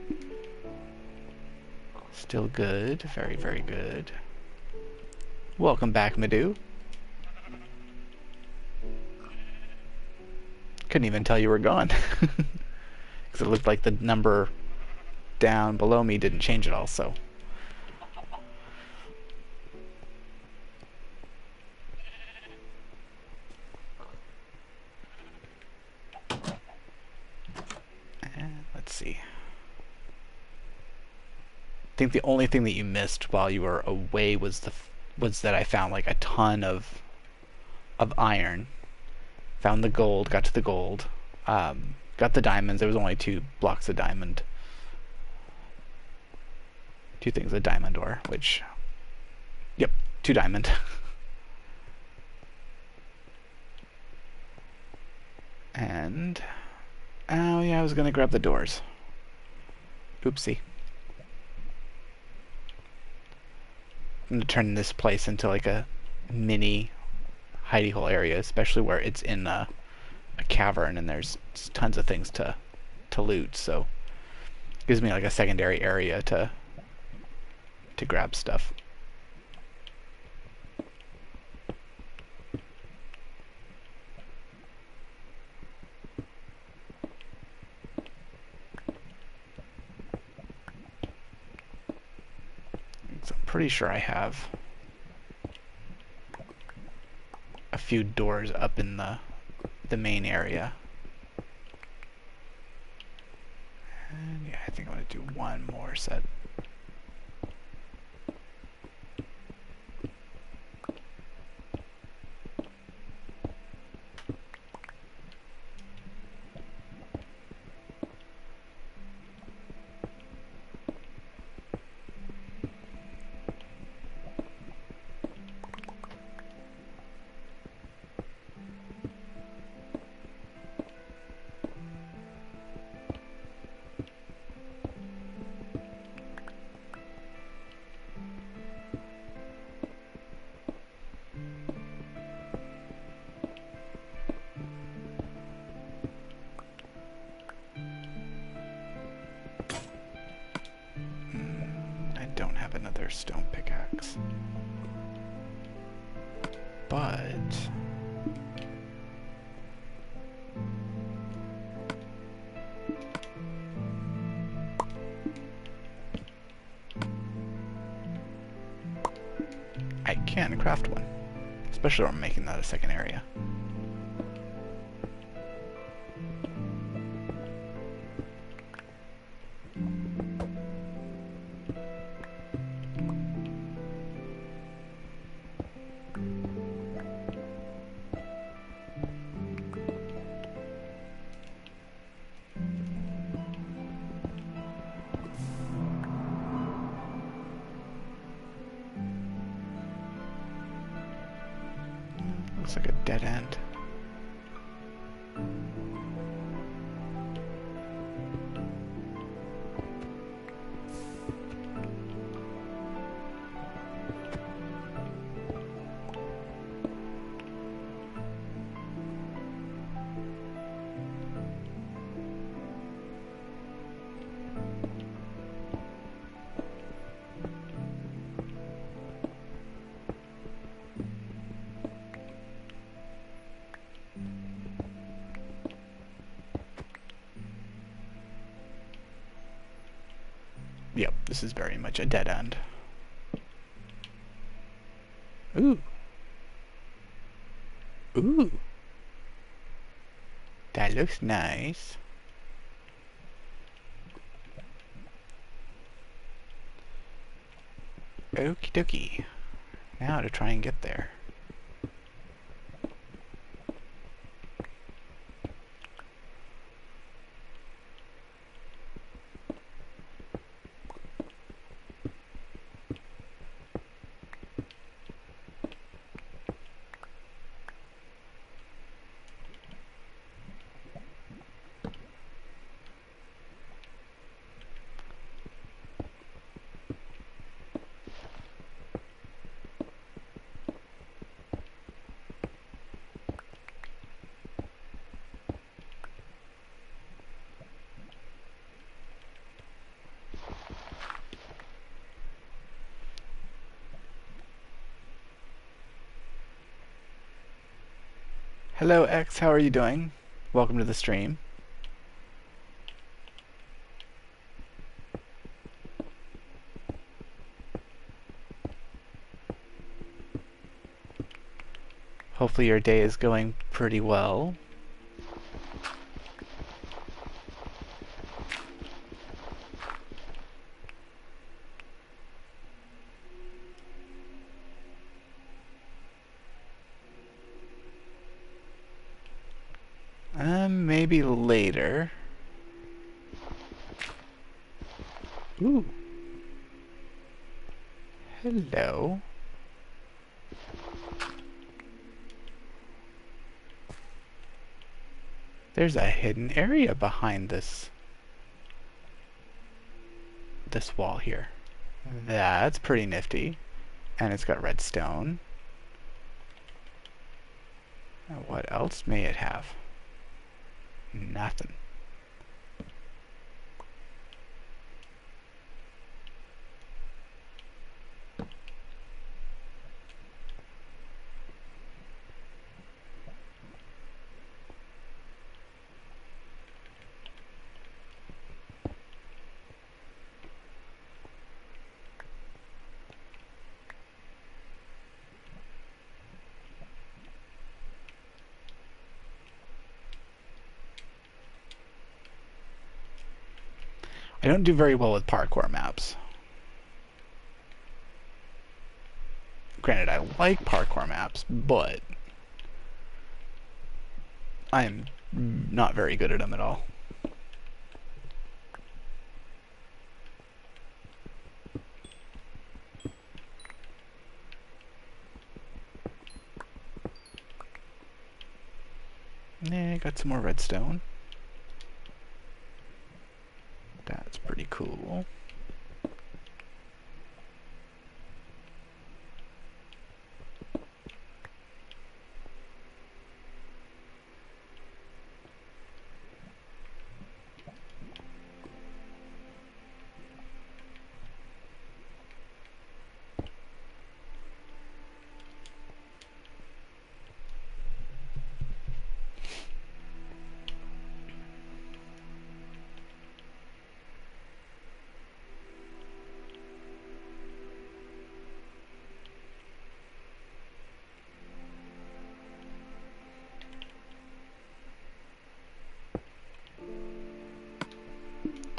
Still good. Very, very good. Welcome back, Madhu. Couldn't even tell you were gone. Because it looked like the number down below me didn't change at all, so... Let's see. I think the only thing that you missed while you were away was that I found like a ton of iron. Found the gold, got to the gold, got the diamonds. There was only 2 blocks of diamond. 2 things of diamond ore, which, yep, 2 diamond. And oh yeah, I was gonna grab the doors. Oopsie. I'm gonna turn this place into like a mini hidey hole area, especially where it's in a cavern and there's tons of things to loot. So it gives me like a secondary area to grab stuff. So I'm pretty sure I have a few doors up in the main area. And yeah, I think I'm going to do one more set. Another stone pickaxe, but I can craft one, especially when I'm making that a second area. Looks like a dead end. Yep, this is very much a dead end. Ooh. Ooh. That looks nice. Okie dokie. Now to try and get there. Hello X, how are you doing? Welcome to the stream. Hopefully your day is going pretty well. Maybe later. Ooh. Hello. There's a hidden area behind this wall here. That's pretty nifty. And it's got redstone. What else may it have? Nothing. I don't do very well with parkour maps. Granted, I like parkour maps, but I'm not very good at them at all. Got some more redstone. That's pretty cool.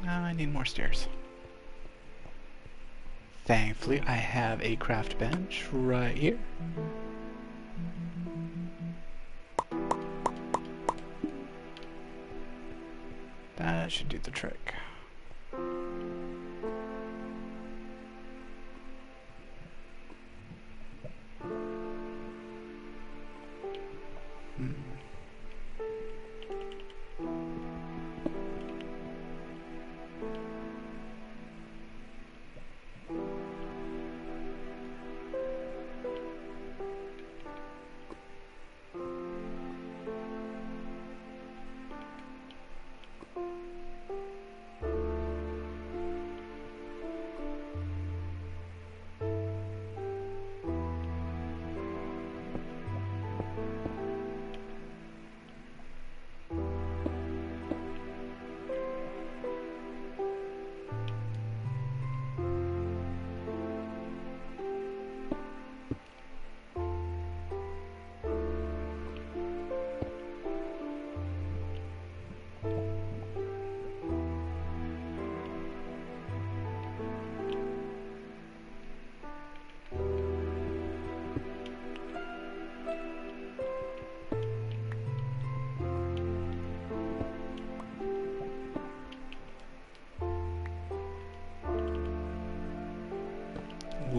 I need more stairs. Thankfully, I have a craft bench right here. That should do the trick.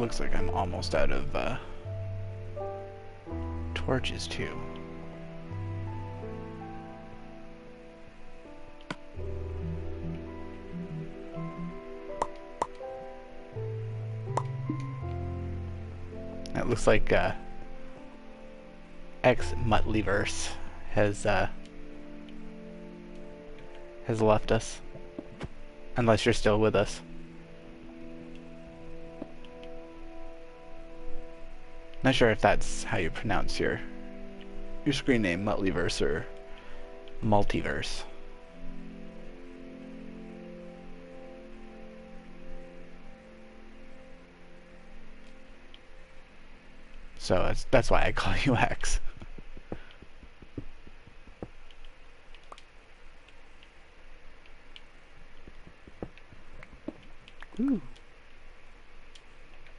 looks like I'm almost out of torches too. It looks like ex-Muttleyverse has left us. Unless you're still with us. Not sure if that's how you pronounce your screen name, Muttleyverse or Multiverse. So that's why I call you X. Ooh.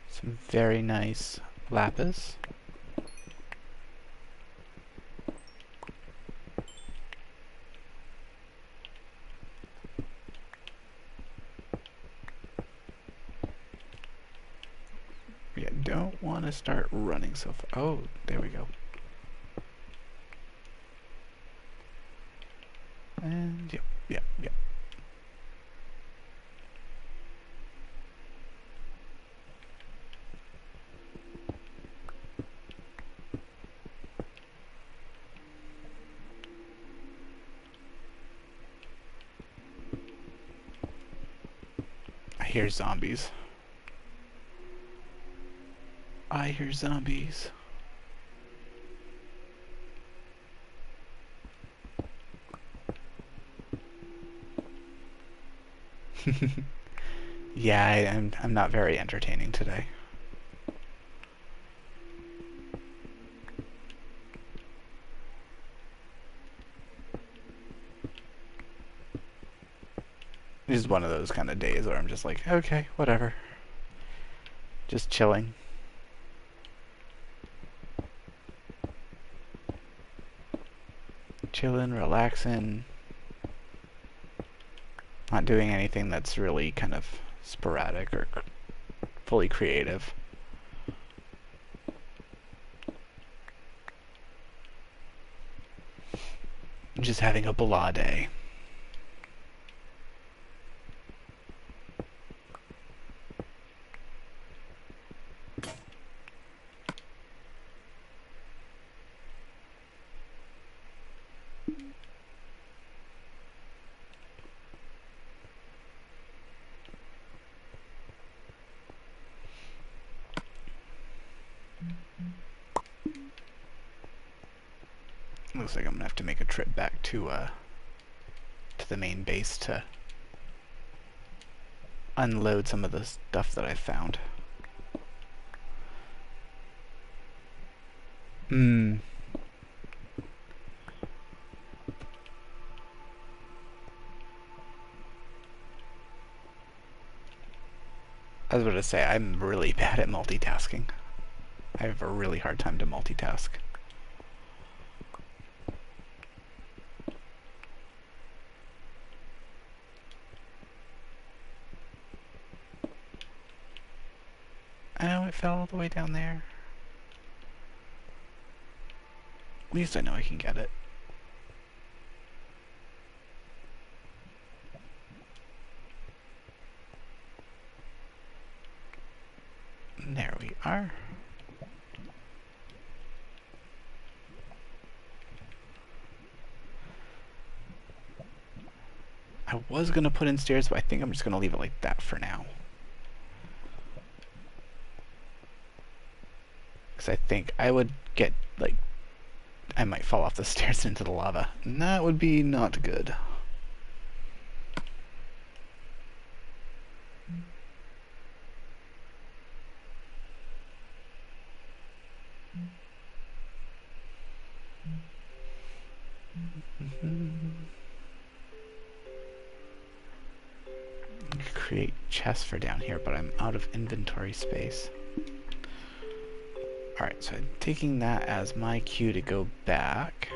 Some very nice lapis. Yeah, don't want to start running so far. Oh, there we go. And yep. I hear zombies. I hear zombies. Yeah, I'm not very entertaining today. This is one of those kind of days where I'm just like, okay, whatever. Just chilling. Chilling, relaxing. Not doing anything that's really kind of sporadic or fully creative. Just having a blah day. Looks like I'm gonna have to make a trip back to the main base to unload some of the stuff that I found. I was about to say, I'm really bad at multitasking. I have a really hard time to multitask. Oh, it fell all the way down there. At least I know I can get it. There we are. I was gonna put in stairs, but I think I'm just gonna leave it like that for now. Because I think I would get, like, I might fall off the stairs into the lava. And that would be not good. Create chests for down here, but I'm out of inventory space. Alright, so I'm taking that as my cue to go back.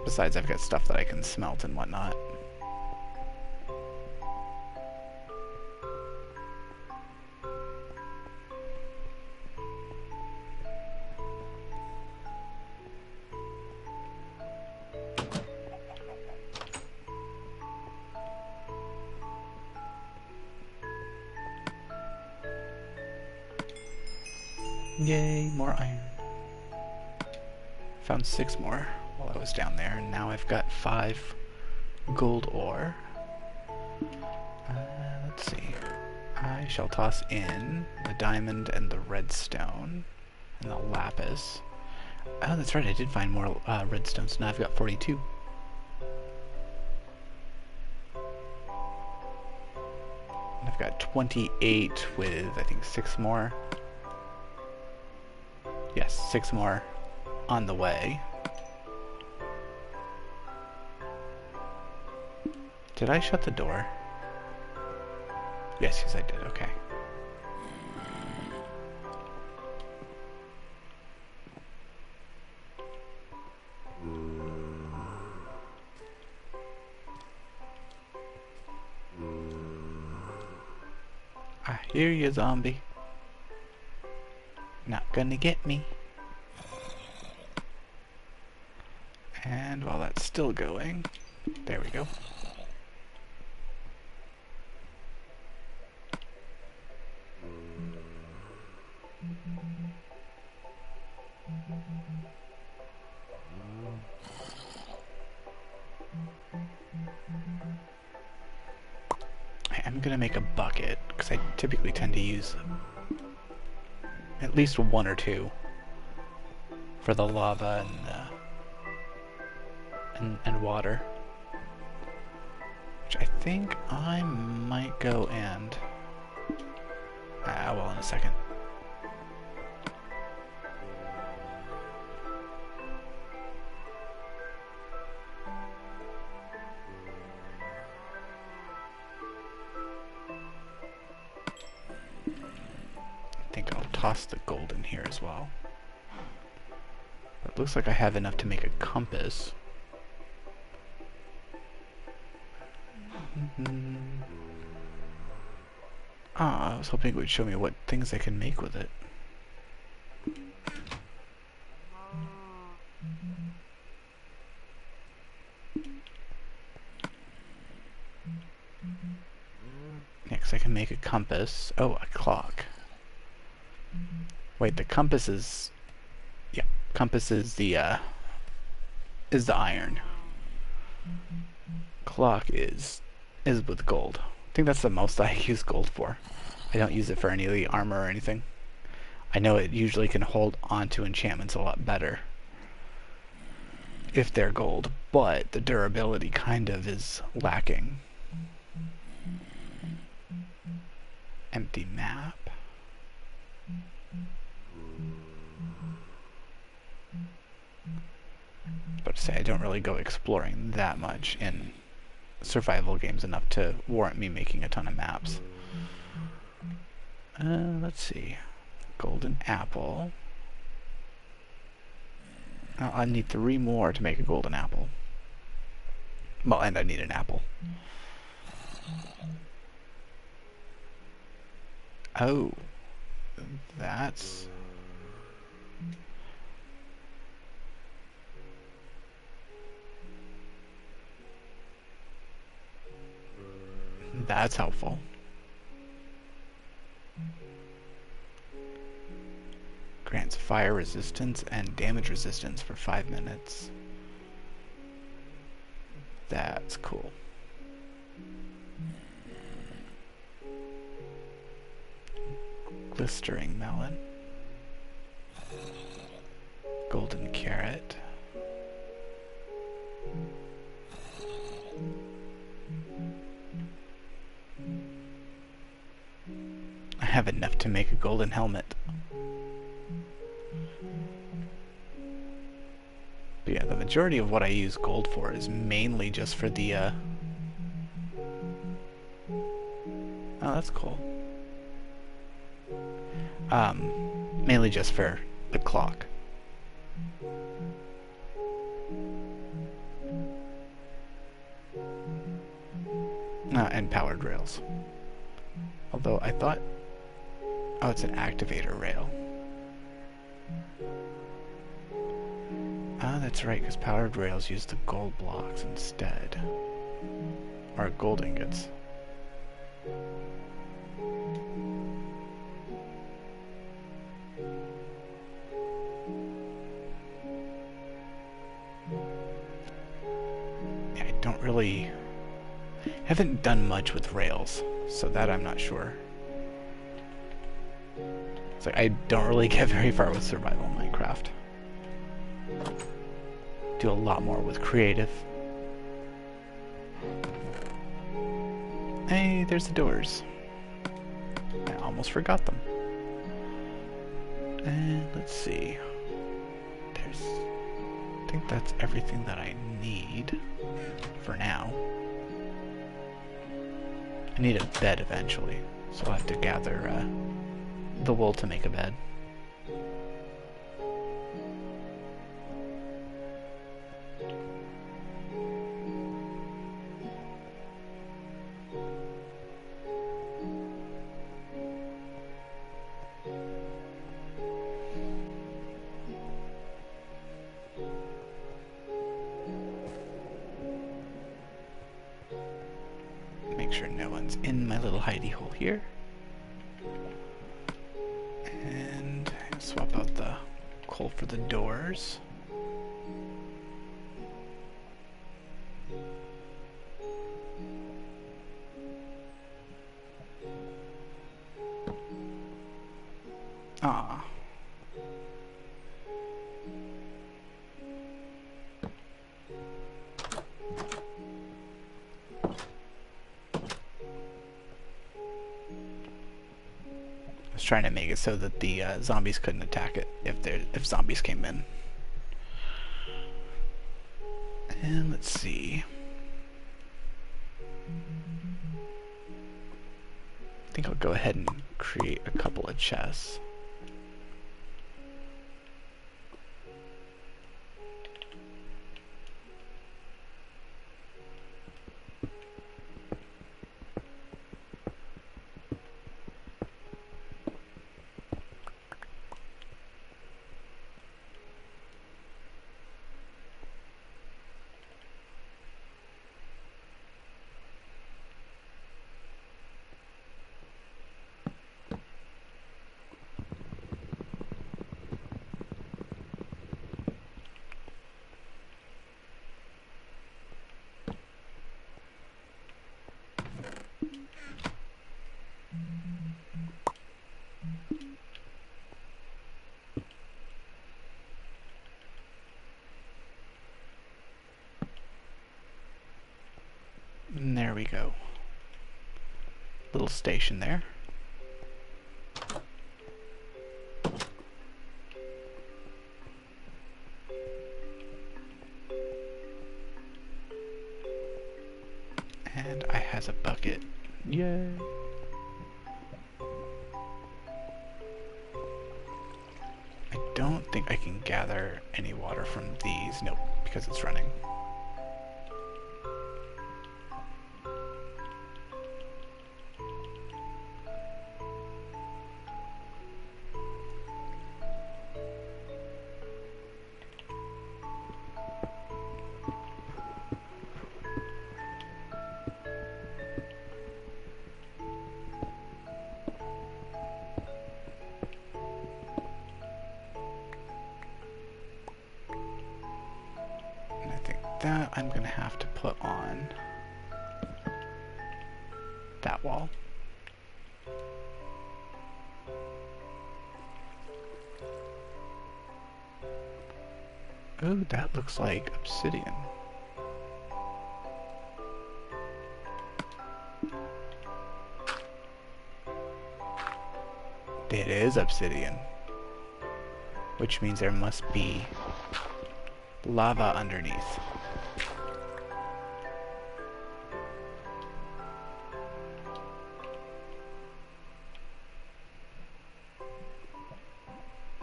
Besides, I've got stuff that I can smelt and whatnot. Yay, more iron. Found 6 more while I was down there, and now I've got 5 gold ore. Let's see. I shall toss in the diamond and the redstone and the lapis. Oh, that's right, I did find more redstone, so now I've got 42. And I've got 28 with, I think, 6 more. Yes, 6 more on the way. Did I shut the door? Yes, I did, okay. I hear you, zombie. Not gonna get me. And while that's still going, there we go. I'm gonna make a bucket, because I typically tend to use at least 1 or 2 for the lava and water. Which I think I might go and... well, in a second. I think I'll toss the gold in here as well. But it looks like I have enough to make a compass. I was hoping it would show me what things I can make with it. Next I can make a compass. Oh, a clock. Wait, the compass is... yeah, compass is the iron. Clock is with gold. I think that's the most I use gold for. I don't use it for any of the armor or anything. I know it usually can hold onto enchantments a lot better if they're gold, but the durability kind of is lacking. Empty map. But to say I don't really go exploring that much in survival games enough to warrant me making a ton of maps. Let's see. Golden apple. Oh, I need 3 more to make a golden apple. Well, and I need an apple. Oh. That's... that's helpful. Grants fire resistance and damage resistance for 5 minutes. That's cool. Glistering melon. Golden carrot. I have enough to make a golden helmet. But yeah, the majority of what I use gold for is mainly just for the, oh, that's cool. Mainly just for the clock. And powered rails. Although I thought... oh, it's an activator rail. Ah, that's right, because powered rails use the gold blocks instead. Or gold ingots. really haven't done much with rails, so that I'm not sure. It's like I don't really get very far with survival Minecraft. Do a lot more with creative. Hey, there's the doors. I almost forgot them. And let's see. I think that's everything that I need for now. I need a bed eventually, so I'll have to gather the wool to make a bed. Make sure no one's in my little hidey hole here. And swap out the coal for the doors. Ah. I was trying to make it so that the zombies couldn't attack it if zombies came in. And let's see. I think I'll go ahead and create a couple of chests. And there we go. Little station there. And I has a bucket. Yay! I don't think I can gather any water from these. Nope, because it's running. That I'm gonna have to put on that wall. Oh, that looks like obsidian. It is obsidian, which means there must be lava underneath.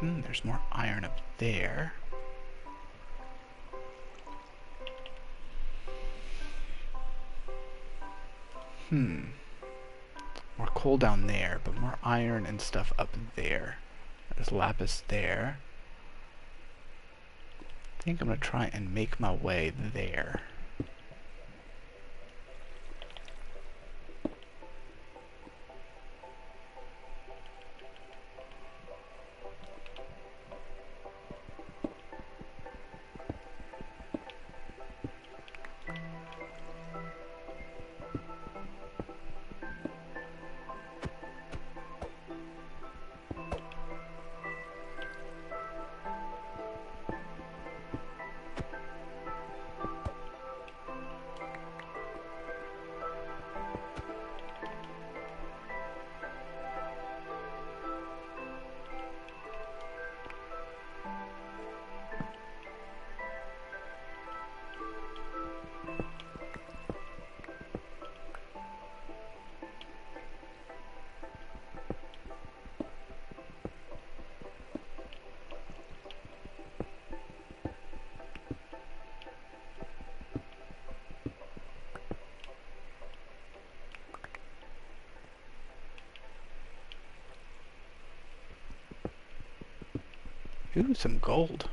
There's more iron up there. More coal down there, but more iron and stuff up there. There's lapis there. I think I'm gonna try and make my way there. Ooh, some gold.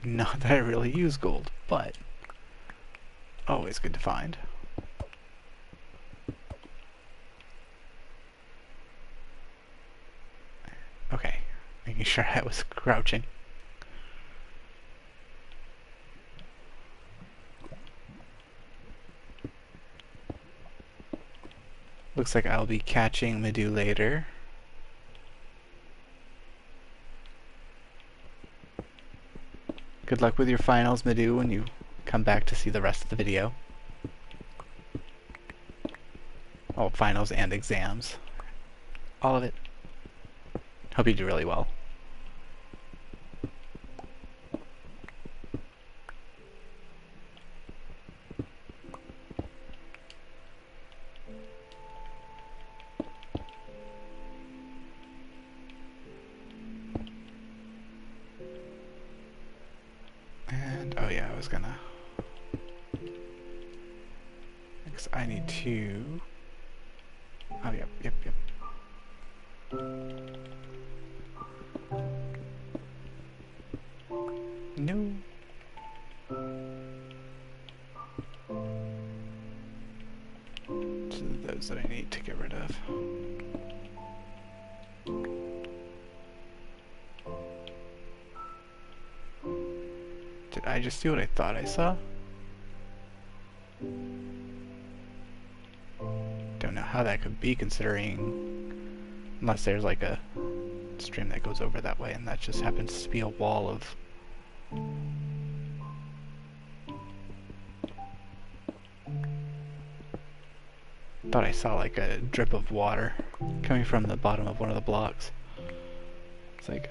Not that I really use gold, but always good to find. Okay, making sure I was crouching. Looks like I'll be catching Madhu later. Good luck with your finals, Madhu, when you come back to see the rest of the video. Oh, finals and exams. All of it. Hope you do really well. And, oh yeah, I was gonna... Because I need to... Oh, yep. No. So those that I need to get rid of. Did I just see what I thought I saw? Don't know how that could be, considering... Unless there's like a stream that goes over that way, and that just happens to be a wall of... Thought I saw like a drip of water coming from the bottom of one of the blocks. It's like,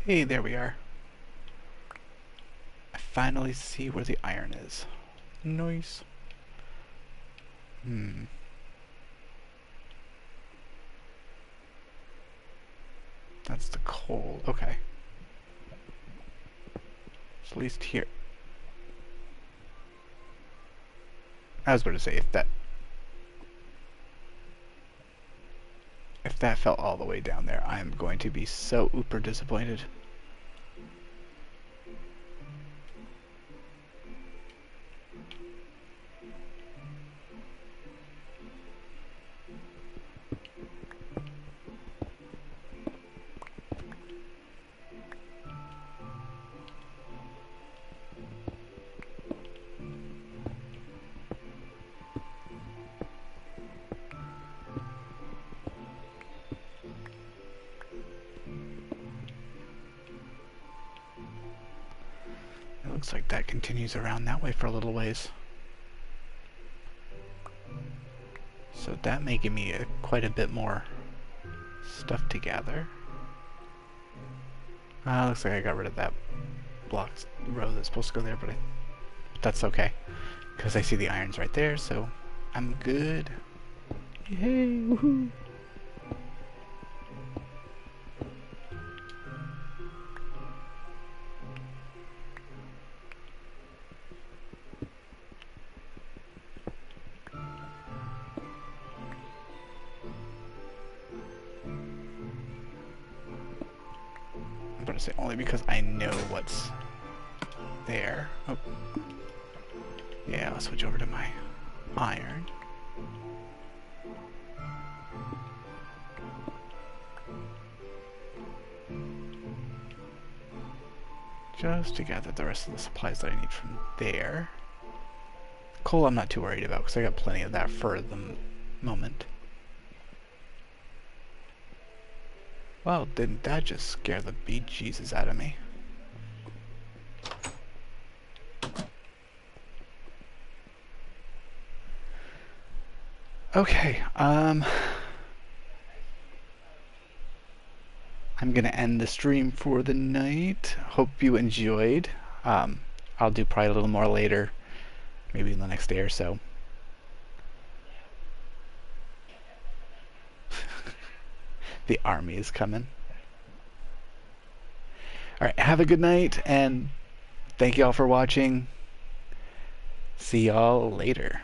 Hey, there we are. I finally see where the iron is. Nice. That's the coal. Okay. It's at least here. I was about to say, if that fell all the way down there, I'm going to be so uber disappointed. Looks like that continues around that way for a little ways. So that may give me quite a bit more stuff to gather. Looks like I got rid of that blocked row that's supposed to go there, but that's okay. Because I see the irons right there, so I'm good. Yay, woohoo! I'm gonna say only because I know what's there. Oh. Yeah, I'll switch over to my iron. Just to gather the rest of the supplies that I need from there. Coal I'm not too worried about because I got plenty of that for the moment. Well, didn't that just scare the bejesus out of me? Okay, I'm gonna end the stream for the night. Hope you enjoyed. I'll do probably a little more later, maybe in the next day or so. The army is coming. Alright, have a good night, and thank you all for watching. See y'all later.